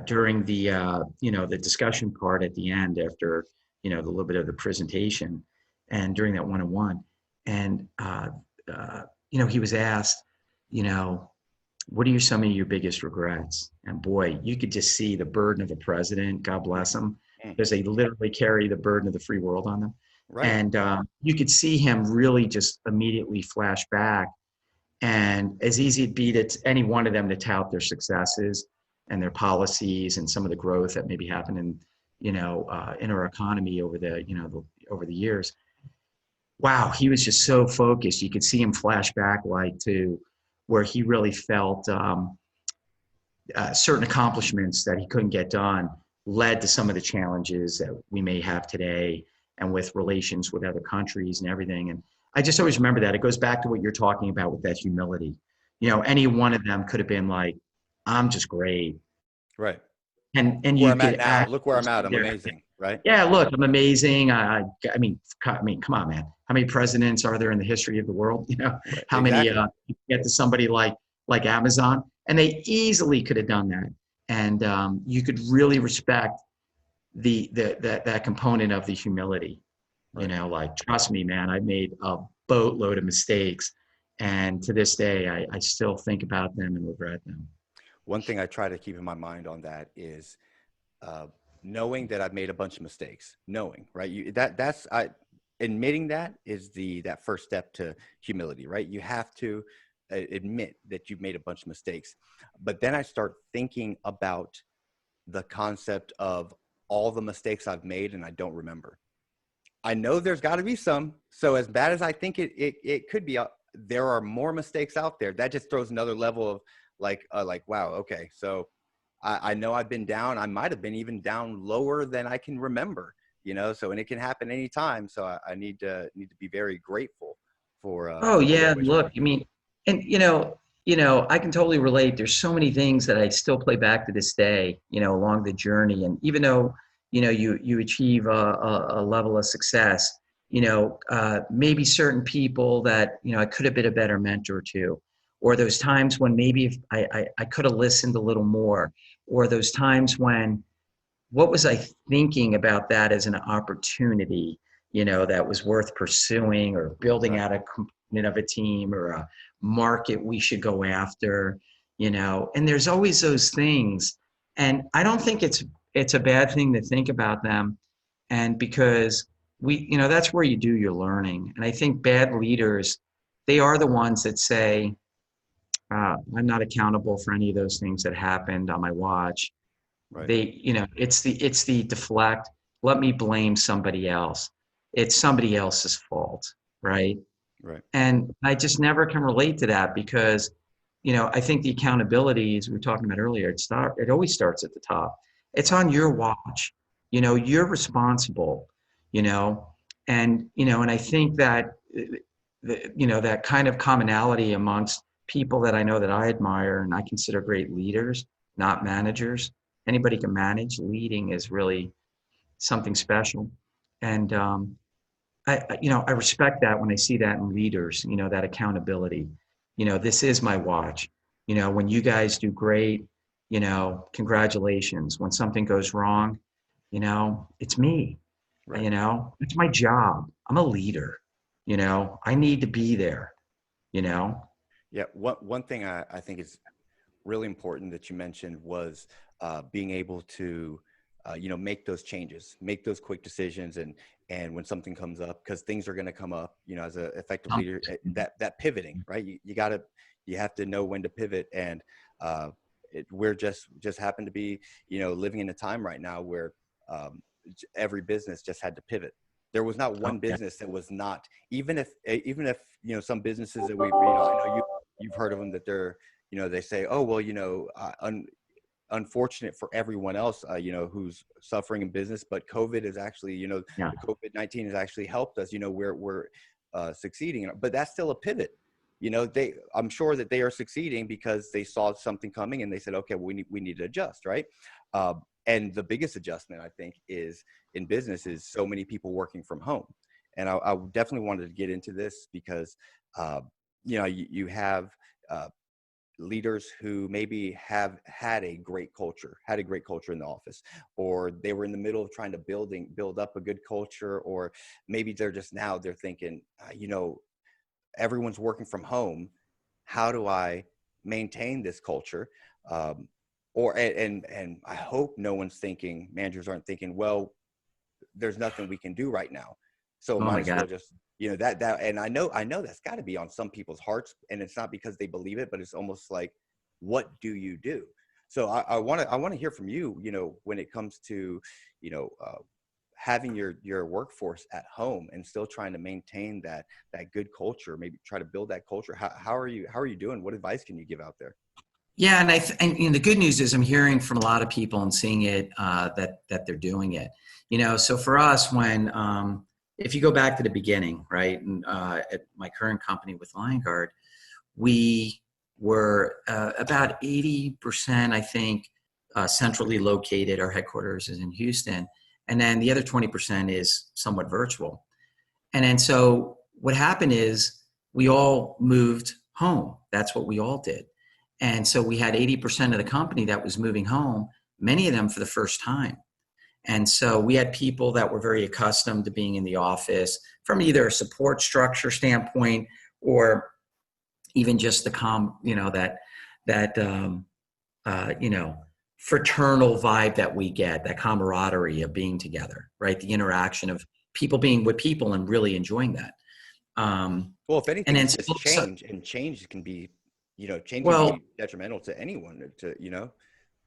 during the discussion part at the end after, the little bit of the presentation and during that one-on-one, and, he was asked, what are some of your biggest regrets? And boy, you could just see the burden of a president, God bless them, because they literally carry the burden of the free world on them. Right. And you could see him really just immediately flash back. And as easy it'd be to any one of them to tout their successes and their policies and some of the growth that maybe happened in our economy over the years. Wow, he was just so focused. You could see him flash back to where he really felt certain accomplishments that he couldn't get done led to some of the challenges that we may have today, and with relations with other countries and everything. And I just always remember that. It goes back to what you're talking about with that humility. Any one of them could have been like, I'm just great. Right. And you could look where I'm at. I'm amazing. Right. Yeah. Look, I'm amazing. I mean, come on, man. How many presidents are there in the history of the world? How many, you get to somebody like Amazon, and they easily could have done that. And you could really respect that component of the humility, right. Trust me, man, I made a boatload of mistakes, and to this day, I still think about them and regret them. One thing I try to keep in my mind on that is knowing that I've made a bunch of mistakes. Knowing, right? Admitting that is that first step to humility, right? You have to admit that you've made a bunch of mistakes. But then I start thinking about the concept of all the mistakes I've made and I don't remember. I know there's got to be some. So as bad as I think it could be, there are more mistakes out there. That just throws another level of wow, okay. So I know I've been down. I might have been even down lower than I can remember, so, and it can happen anytime. So I need to be very grateful for. Oh yeah. Look, I mean, and I can totally relate. There's so many things that I still play back to this day, along the journey. And even though, you achieve a level of success, maybe certain people that, I could have been a better mentor to, or those times when maybe if I could have listened a little more, or those times when, what was I thinking about that as an opportunity, that was worth pursuing, or building out a component of a team or a market we should go after, and there's always those things. And I don't think it's a bad thing to think about them. And because that's where you do your learning. And I think bad leaders they are the ones that say, I'm not accountable for any of those things that happened on my watch. Right. It's the deflect. Let me blame somebody else. It's somebody else's fault, right? Right. And I just never can relate to that because, I think the accountability, as we were talking about earlier, it always starts at the top. It's on your watch. You're responsible. And I think that that kind of commonality amongst people that I know that I admire and I consider great leaders, not managers. Anybody can manage. Leading is really something special. And I respect that when I see that in leaders, that accountability. This is my watch. When you guys do great, congratulations. When something goes wrong, it's me. Right. It's my job. I'm a leader. I need to be there. Yeah. One thing I think is really important that you mentioned was being able to make those changes, make those quick decisions, and when something comes up, because things are going to come up, as an effective leader, that pivoting, right? You have to know when to pivot, and we're just happen to be living in a time right now where every business just had to pivot. There was not one business that was not, even if some businesses that I know you've heard of them, that they're they say, oh well, unfortunate for everyone else, who's suffering in business, but COVID is actually, the COVID-19 has actually helped us, we're succeeding, but that's still a pivot. I'm sure that they are succeeding because they saw something coming and they said, okay, we need to adjust. Right. And the biggest adjustment, I think, is in business is so many people working from home. And I definitely wanted to get into this because, you have, leaders who maybe have had a great culture in the office, or they were in the middle of trying to build up a good culture, or maybe they're thinking, everyone's working from home. How do I maintain this culture? And I hope managers aren't thinking, well, there's nothing we can do right now, so might as well just that and I know that's got to be on some people's hearts, and it's not because they believe it, but it's almost like, what do you do? So I want to hear from you, when it comes to having your workforce at home and still trying to maintain that good culture, maybe try to build that culture. How are you doing? What advice can you give out there? Yeah, and the good news is I'm hearing from a lot of people and seeing it that they're doing it. So for us, when if you go back to the beginning, right, and at my current company with Liongard, we were about 80%, I think, centrally located. Our headquarters is in Houston, and then the other 20% is somewhat virtual. And then so what happened is we all moved home. That's what we all did. And so we had 80% of the company that was moving home, many of them for the first time. And so we had people that were very accustomed to being in the office from either a support structure standpoint or even just the fraternal vibe that we get, that camaraderie of being together, right? The interaction of people being with people and really enjoying that. Well, if anything, it's just change, and change can be, change can be detrimental to anyone,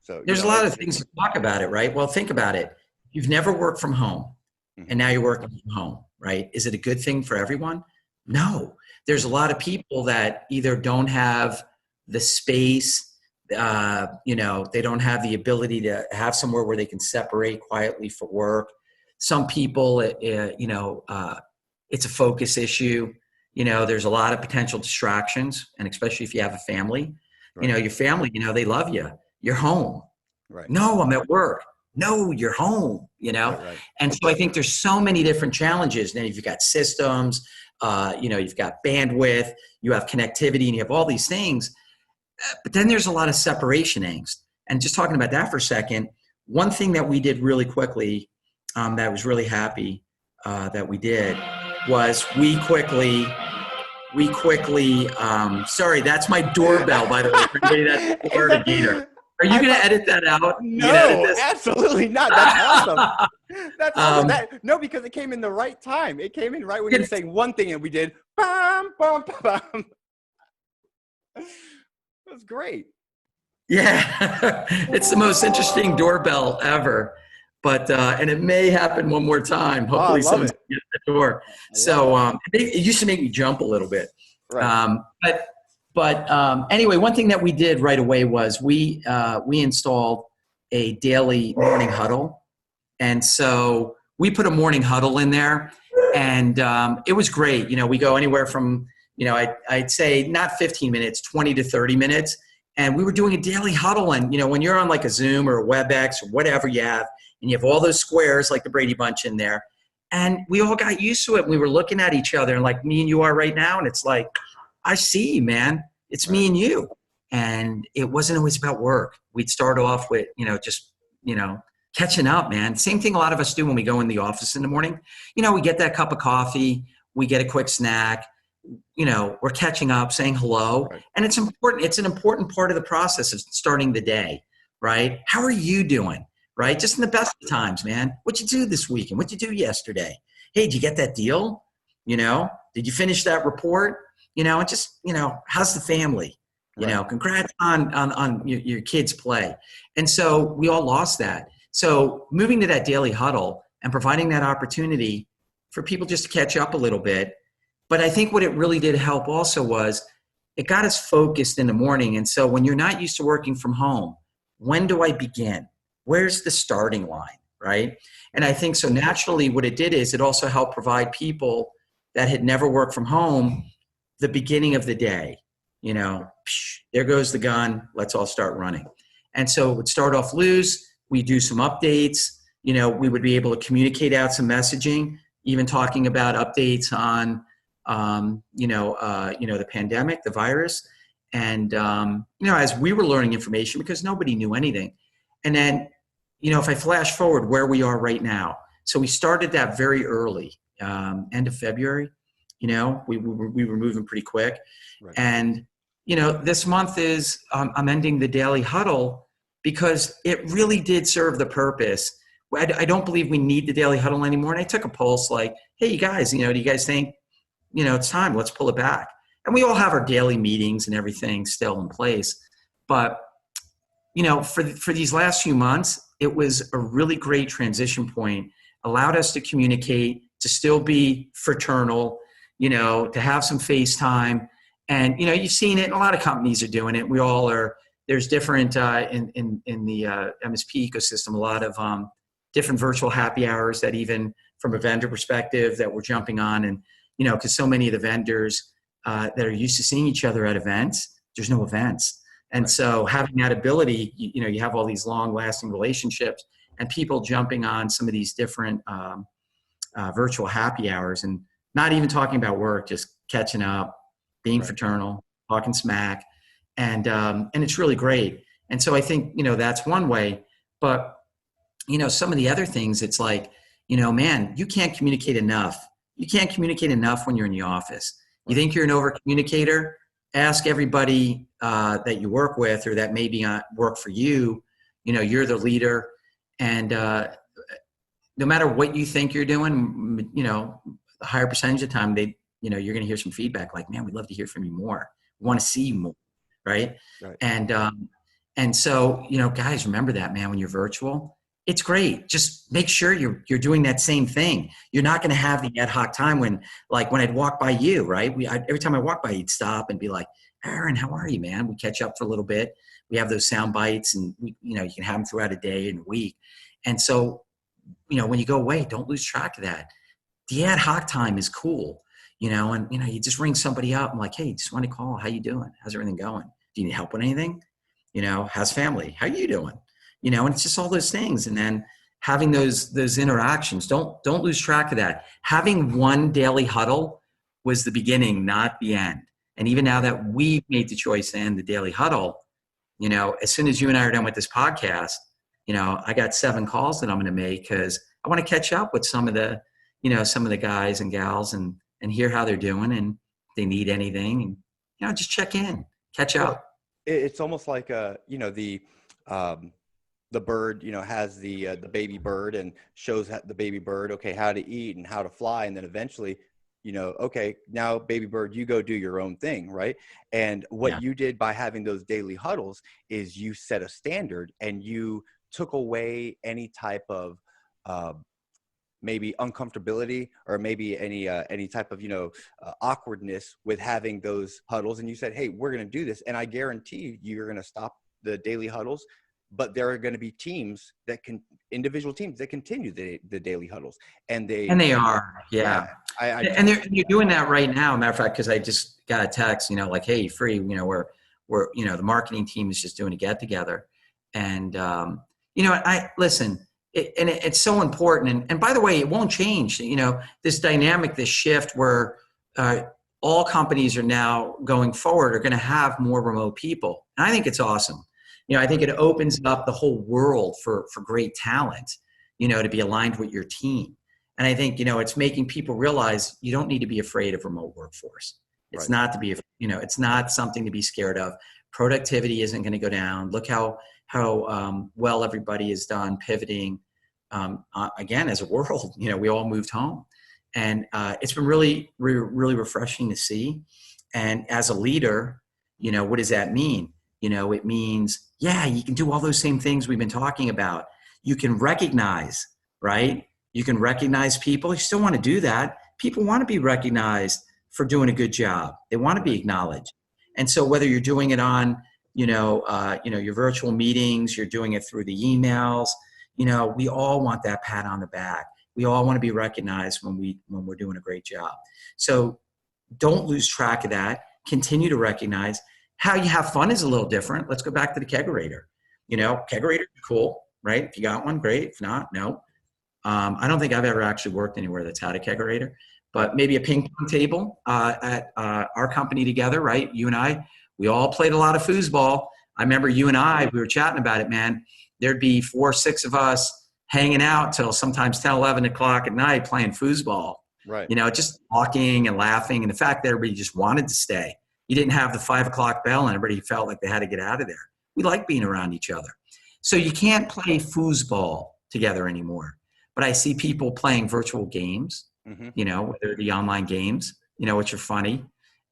so there's a lot of things to talk about it, right? Well, think about it. You've never worked from home, and now you're working from home, right? Is it a good thing for everyone? No. There's a lot of people that either don't have the space, they don't have the ability to have somewhere where they can separate quietly for work. Some people, it's a focus issue. There's a lot of potential distractions, and especially if you have a family, right. Your family, they love you. You're home. Right. No, I'm at work. No, you're home, Right. And so I think there's so many different challenges. Then you've got systems, you've got bandwidth, you have connectivity, and you have all these things. But then there's a lot of separation angst. And just talking about that for a second, one thing that we did really quickly, that I was really happy that we did, was we quickly, sorry, that's my doorbell, by the way, for anybody that's Florida Gator. Are you going to edit that out? No, absolutely not. That's awesome. That's awesome. No, because it came in the right time. It came in right when you were saying one thing, and we did bam, bam, bam. That's great. Yeah, it's the most interesting doorbell ever. But and it may happen one more time. Hopefully, someone's gonna get the door. So it used to make me jump a little bit. Right. But anyway, one thing that we did right away was we installed a daily morning huddle, and so we put a morning huddle in there, and it was great. We go anywhere from I'd say not 15 minutes, 20 to 30 minutes, and we were doing a daily huddle. And when you're on like a Zoom or a WebEx or whatever you have, and you have all those squares like the Brady Bunch in there, and we all got used to it. We were looking at each other, and like me and you are right now, and it's like, I see you, man. It's me and you. And it wasn't always about work. We'd start off with, just, catching up, man. Same thing a lot of us do when we go in the office in the morning. We get that cup of coffee, we get a quick snack, we're catching up, saying hello. Right. And it's important. It's an important part of the process of starting the day, right? How are you doing? Right? Just in the best of times, man. What'd you do this weekend? What'd you do yesterday? Hey, did you get that deal? Did you finish that report? And just, how's the family? Congrats on your kids' play. And so we all lost that. So moving to that daily huddle and providing that opportunity for people just to catch up a little bit. But I think what it really did help also was it got us focused in the morning. And so when you're not used to working from home, when do I begin? Where's the starting line, right? And I think so naturally what it did is it also helped provide people that had never worked from home the beginning of the day. There goes the gun. Let's all start running. And so it would start off loose. We do some updates. We would be able to communicate out some messaging, even talking about updates on, the pandemic, the virus. And, as we were learning information because nobody knew anything. And then, if I flash forward where we are right now. So we started that very early, end of February. We were moving pretty quick. Right. And, this month is, I'm ending the daily huddle because it really did serve the purpose. I don't believe we need the daily huddle anymore. And I took a pulse like, hey, you guys, do you guys think, it's time, let's pull it back. And we all have our daily meetings and everything still in place. But, for these last few months, it was a really great transition point, allowed us to communicate, to still be fraternal, to have some FaceTime. And, you've seen it, and a lot of companies are doing it. We all are, there's different, in the MSP ecosystem, a lot of different virtual happy hours that even from a vendor perspective that we're jumping on. And, because so many of the vendors that are used to seeing each other at events, there's no events. And right. So having that ability, you have all these long lasting relationships and people jumping on some of these different virtual happy hours and not even talking about work, just catching up, being right. fraternal, talking smack. And it's really great. And so I think, that's one way, but, some of the other things, it's like, man, you can't communicate enough. You can't communicate enough when you're in the office. You think you're an over communicator? Ask everybody that you work with or that maybe work for you. You're the leader, and no matter what you think you're doing, a higher percentage of the time you're going to hear some feedback like, man, we'd love to hear from you more. We want to see you more, right? And so guys, remember that, man. When you're virtual, it's great. Just make sure you're doing that same thing. You're not going to have the ad hoc time when I'd walk by you, right? Every time I walk by, you'd stop and be like, Aaron, how are you, man? We catch up for a little bit. We have those sound bites, and you can have them throughout a day and a week. And so, when you go away, don't lose track of that. The ad hoc time is cool, and you just ring somebody up and like, hey, just want to call. How you doing? How's everything going? Do you need help with anything? How's family? How you doing? And it's just all those things. And then having those interactions, don't lose track of that. Having one daily huddle was the beginning, not the end. And even now that we've made the choice to end the daily huddle, as soon as you and I are done with this podcast, I got 7 calls that I'm going to make because I want to catch up with some of the guys and gals and hear how they're doing and if they need anything and, just check in, catch up. It's almost like, the bird, has the baby bird and shows the baby bird, okay, how to eat and how to fly. And then eventually, okay, now baby bird, you go do your own thing. Right. And what Yeah. you did by having those daily huddles is you set a standard and you took away any type of, maybe uncomfortability or maybe any type of awkwardness with having those huddles, and you said, hey, we're going to do this, and I guarantee you're going to stop the daily huddles, but there are going to be individual teams that continue the daily huddles, and They are, yeah. yeah. I And you're doing that right now. Matter of fact, because I just got a text, like, hey, free, we're the marketing team is just doing a get together, and I listen. It's so important. And by the way, it won't change. This dynamic, this shift where all companies are now going forward are going to have more remote people. And I think it's awesome. I think it opens up the whole world for great talent, to be aligned with your team. And I think, it's making people realize you don't need to be afraid of remote workforce. It's Right. not to be, it's not something to be scared of. Productivity isn't going to go down. Look how well everybody has done pivoting. Again, as a world, we all moved home, and it's been really, really refreshing to see. And as a leader, what does that mean? It means, yeah, you can do all those same things we've been talking about. You can recognize, right? You can recognize people. You still want to do that. People want to be recognized for doing a good job. They want to be acknowledged. And so whether you're doing it on, your virtual meetings, you're doing it through the emails, we all want that pat on the back. We all want to be recognized when we're doing a great job. So don't lose track of that. Continue to recognize. How you have fun is a little different. Let's go back to the kegerator. Kegerator, cool, right? If you got one, great. If not, no. I don't think I've ever actually worked anywhere that's had a kegerator, but maybe a ping pong table at our company together, right? You and I, we all played a lot of foosball. I remember you and I, we were chatting about it, man. There'd be 4 or 6 of us hanging out till sometimes 10, 11 o'clock at night playing foosball. Right. Just talking and laughing. And the fact that everybody just wanted to stay. You didn't have the 5 o'clock bell and everybody felt like they had to get out of there. We like being around each other. So you can't play foosball together anymore. But I see people playing virtual games, whether the online games, which are funny.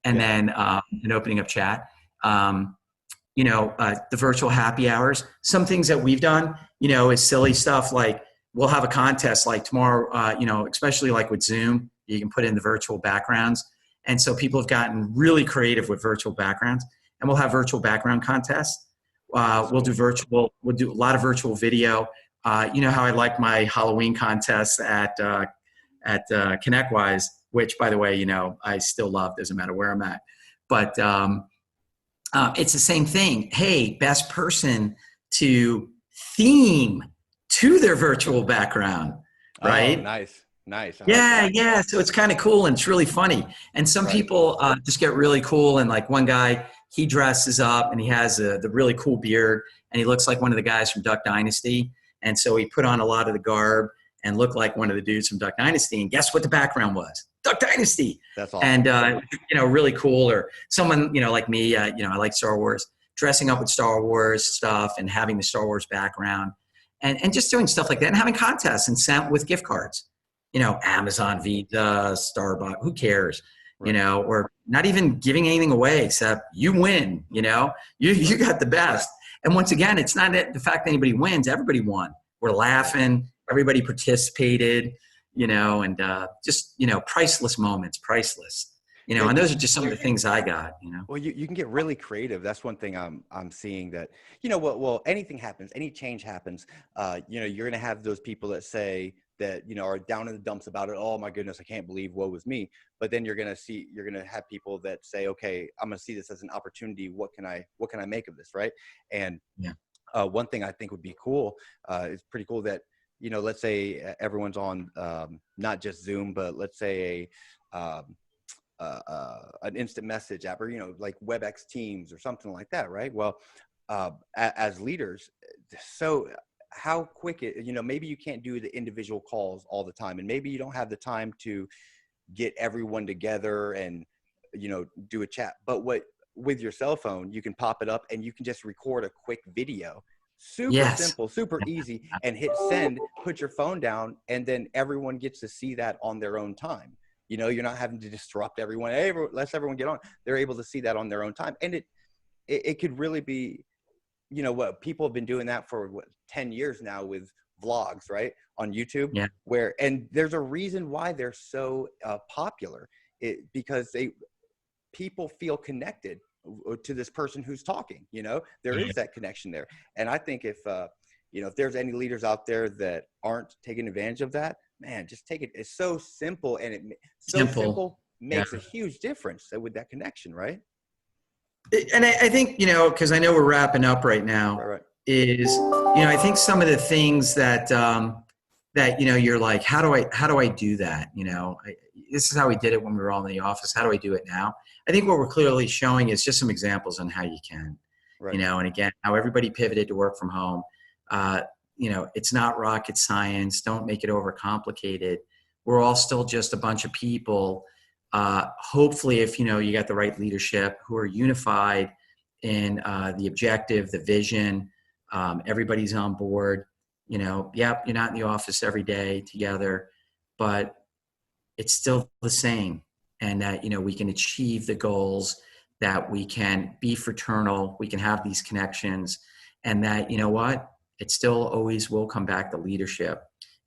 And then and opening up chat. The virtual happy hours. Some things that we've done, is silly stuff like we'll have a contest like tomorrow, especially like with Zoom, you can put in the virtual backgrounds. And so people have gotten really creative with virtual backgrounds, and we'll have virtual background contests. We'll do a lot of virtual video. You know how I like my Halloween contests at ConnectWise, which, by the way, I still love, doesn't matter where I'm at. But it's the same thing. Hey, best person to theme to their virtual background, right? Oh, nice. Yeah. So it's kind of cool and it's really funny. And some people just get really cool. And like one guy, he dresses up and he has the really cool beard and he looks like one of the guys from Duck Dynasty. And so he put on a lot of the garb and looked like one of the dudes from Duck Dynasty. And guess what the background was? Duck Dynasty. That's awesome. And, really cool. Or someone, like me, I like Star Wars, dressing up with Star Wars stuff and having the Star Wars background and just doing stuff like that and having contests and sent with gift cards. Amazon, Visa, Starbucks, who cares? Right. Or not even giving anything away except you win, you got the best. And once again, it's not the fact that anybody wins, everybody won. We're laughing, everybody participated, and just, priceless moments, priceless. And those are just some of the things I got, Well, you can get really creative. That's one thing I'm seeing that, well, anything happens, any change happens, you're going to have those people that say that, are down in the dumps about it. Oh my goodness, I can't believe woe was me. But then you're going to have people that say, okay, I'm going to see this as an opportunity. What can I make of this? Right. And one thing I think would be cool, it's pretty cool that, let's say everyone's on, not just Zoom, but let's say an instant message app or, like WebEx Teams or something like that. Right. Well, as leaders, so how quick maybe you can't do the individual calls all the time, and maybe you don't have the time to get everyone together and, do a chat, but with your cell phone, you can pop it up and you can just record a quick video Super Yes. simple, super easy, and hit send, put your phone down, and then everyone gets to see that on their own time. You know, you're not having to disrupt everyone. Hey, let's everyone get on. They're able to see that on their own time. And it could really be, you know, what people have been doing that for 10 years now with vlogs, right? On YouTube, Yeah. and there's a reason why they're so popular. Because people feel connected to this person who's talking, you know, there is that connection there. And I think if, you know, if there's any leaders out there that aren't taking advantage of that, man, just take it. It's so simple, and simple makes a huge difference with that connection, right? And I think, you know, because I know we're wrapping up right now, Right. is, you know, I think some of the things that, that, you know, you're like, how do I do that? You know, this is how we did it when we were all in the office. How do I do it now? I think what we're clearly showing is just some examples on how you can, you know, and again, how everybody pivoted to work from home. You know, it's not rocket science. Don't make it overcomplicated. We're all still just a bunch of people. Hopefully, if, you know, you got the right leadership who are unified in the objective, the vision, everybody's on board. You know, yep, you're not in the office every day together, but it's still the same. And that, you know, we can achieve the goals, that we can be fraternal, we can have these connections, and that, you know what, it still always will come back to leadership.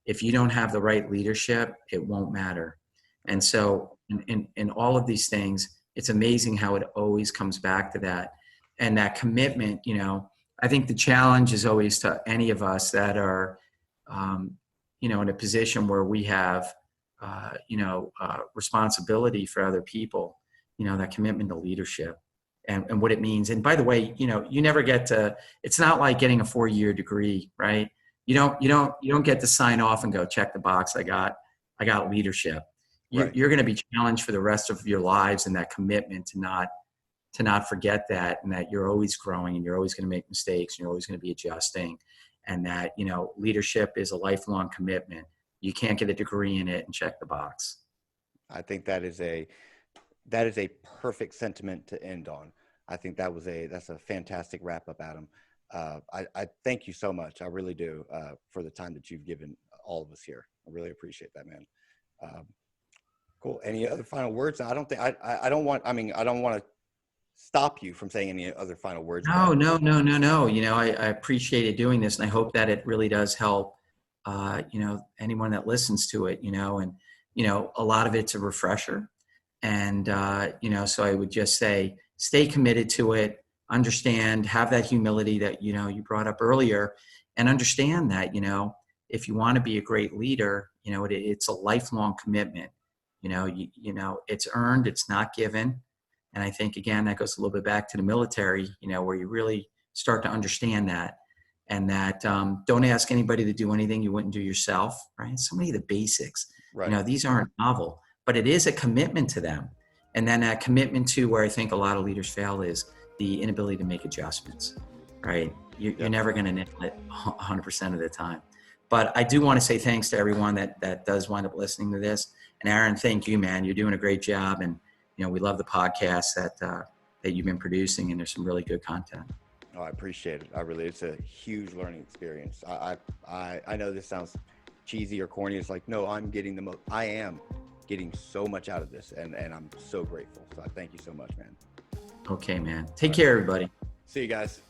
If you don't have the right leadership, it won't matter. And so in all of these things, it's amazing how it always comes back to that. And that commitment, you know, I think the challenge is always to any of us that are, you know, in a position where we have, you know, responsibility for other people, you know, that commitment to leadership and what it means. And by the way, you know, you never get to, it's not like getting a 4-year degree, right? You don't get to sign off and go, check the box. I got leadership. You're going to be challenged for the rest of your lives, and that commitment to not forget that, and that you're always growing, and you're always going to make mistakes, and you're always going to be adjusting, and that, you know, leadership is a lifelong commitment. You can't get a degree in it and check the box. I think that is a perfect sentiment to end on. I think that's a fantastic wrap up, Adam. I thank you so much. I really do, for the time that you've given all of us here. I really appreciate that, man. Cool. Any other final words? I don't want to stop you from saying any other final words. No. You know, I appreciated doing this, and I hope that it really does help, you know, anyone that listens to it, you know, and, you know, a lot of it's a refresher. And, you know, so I would just say, stay committed to it, understand, have that humility that, you know, you brought up earlier, and understand that, you know, if you want to be a great leader, you know, it's a lifelong commitment. You know, it's earned, it's not given. And I think, again, that goes a little bit back to the military, you know, where you really start to understand that, and that don't ask anybody to do anything you wouldn't do yourself, right? So many of the basics, you know, these aren't novel, but it is a commitment to them. And then that commitment to where I think a lot of leaders fail is the inability to make adjustments, right? You're never going to nail it 100% of the time. But I do want to say thanks to everyone that does wind up listening to this. And Aaron, thank you, man. You're doing a great job. And, you know, we love the podcast that you've been producing, and there's some really good content. Oh, I appreciate it. It's a huge learning experience. I know this sounds cheesy or corny. It's like, no, I am getting so much out of this, and I'm so grateful. So I thank you so much, man. Okay, man. Take care, everybody. See you guys.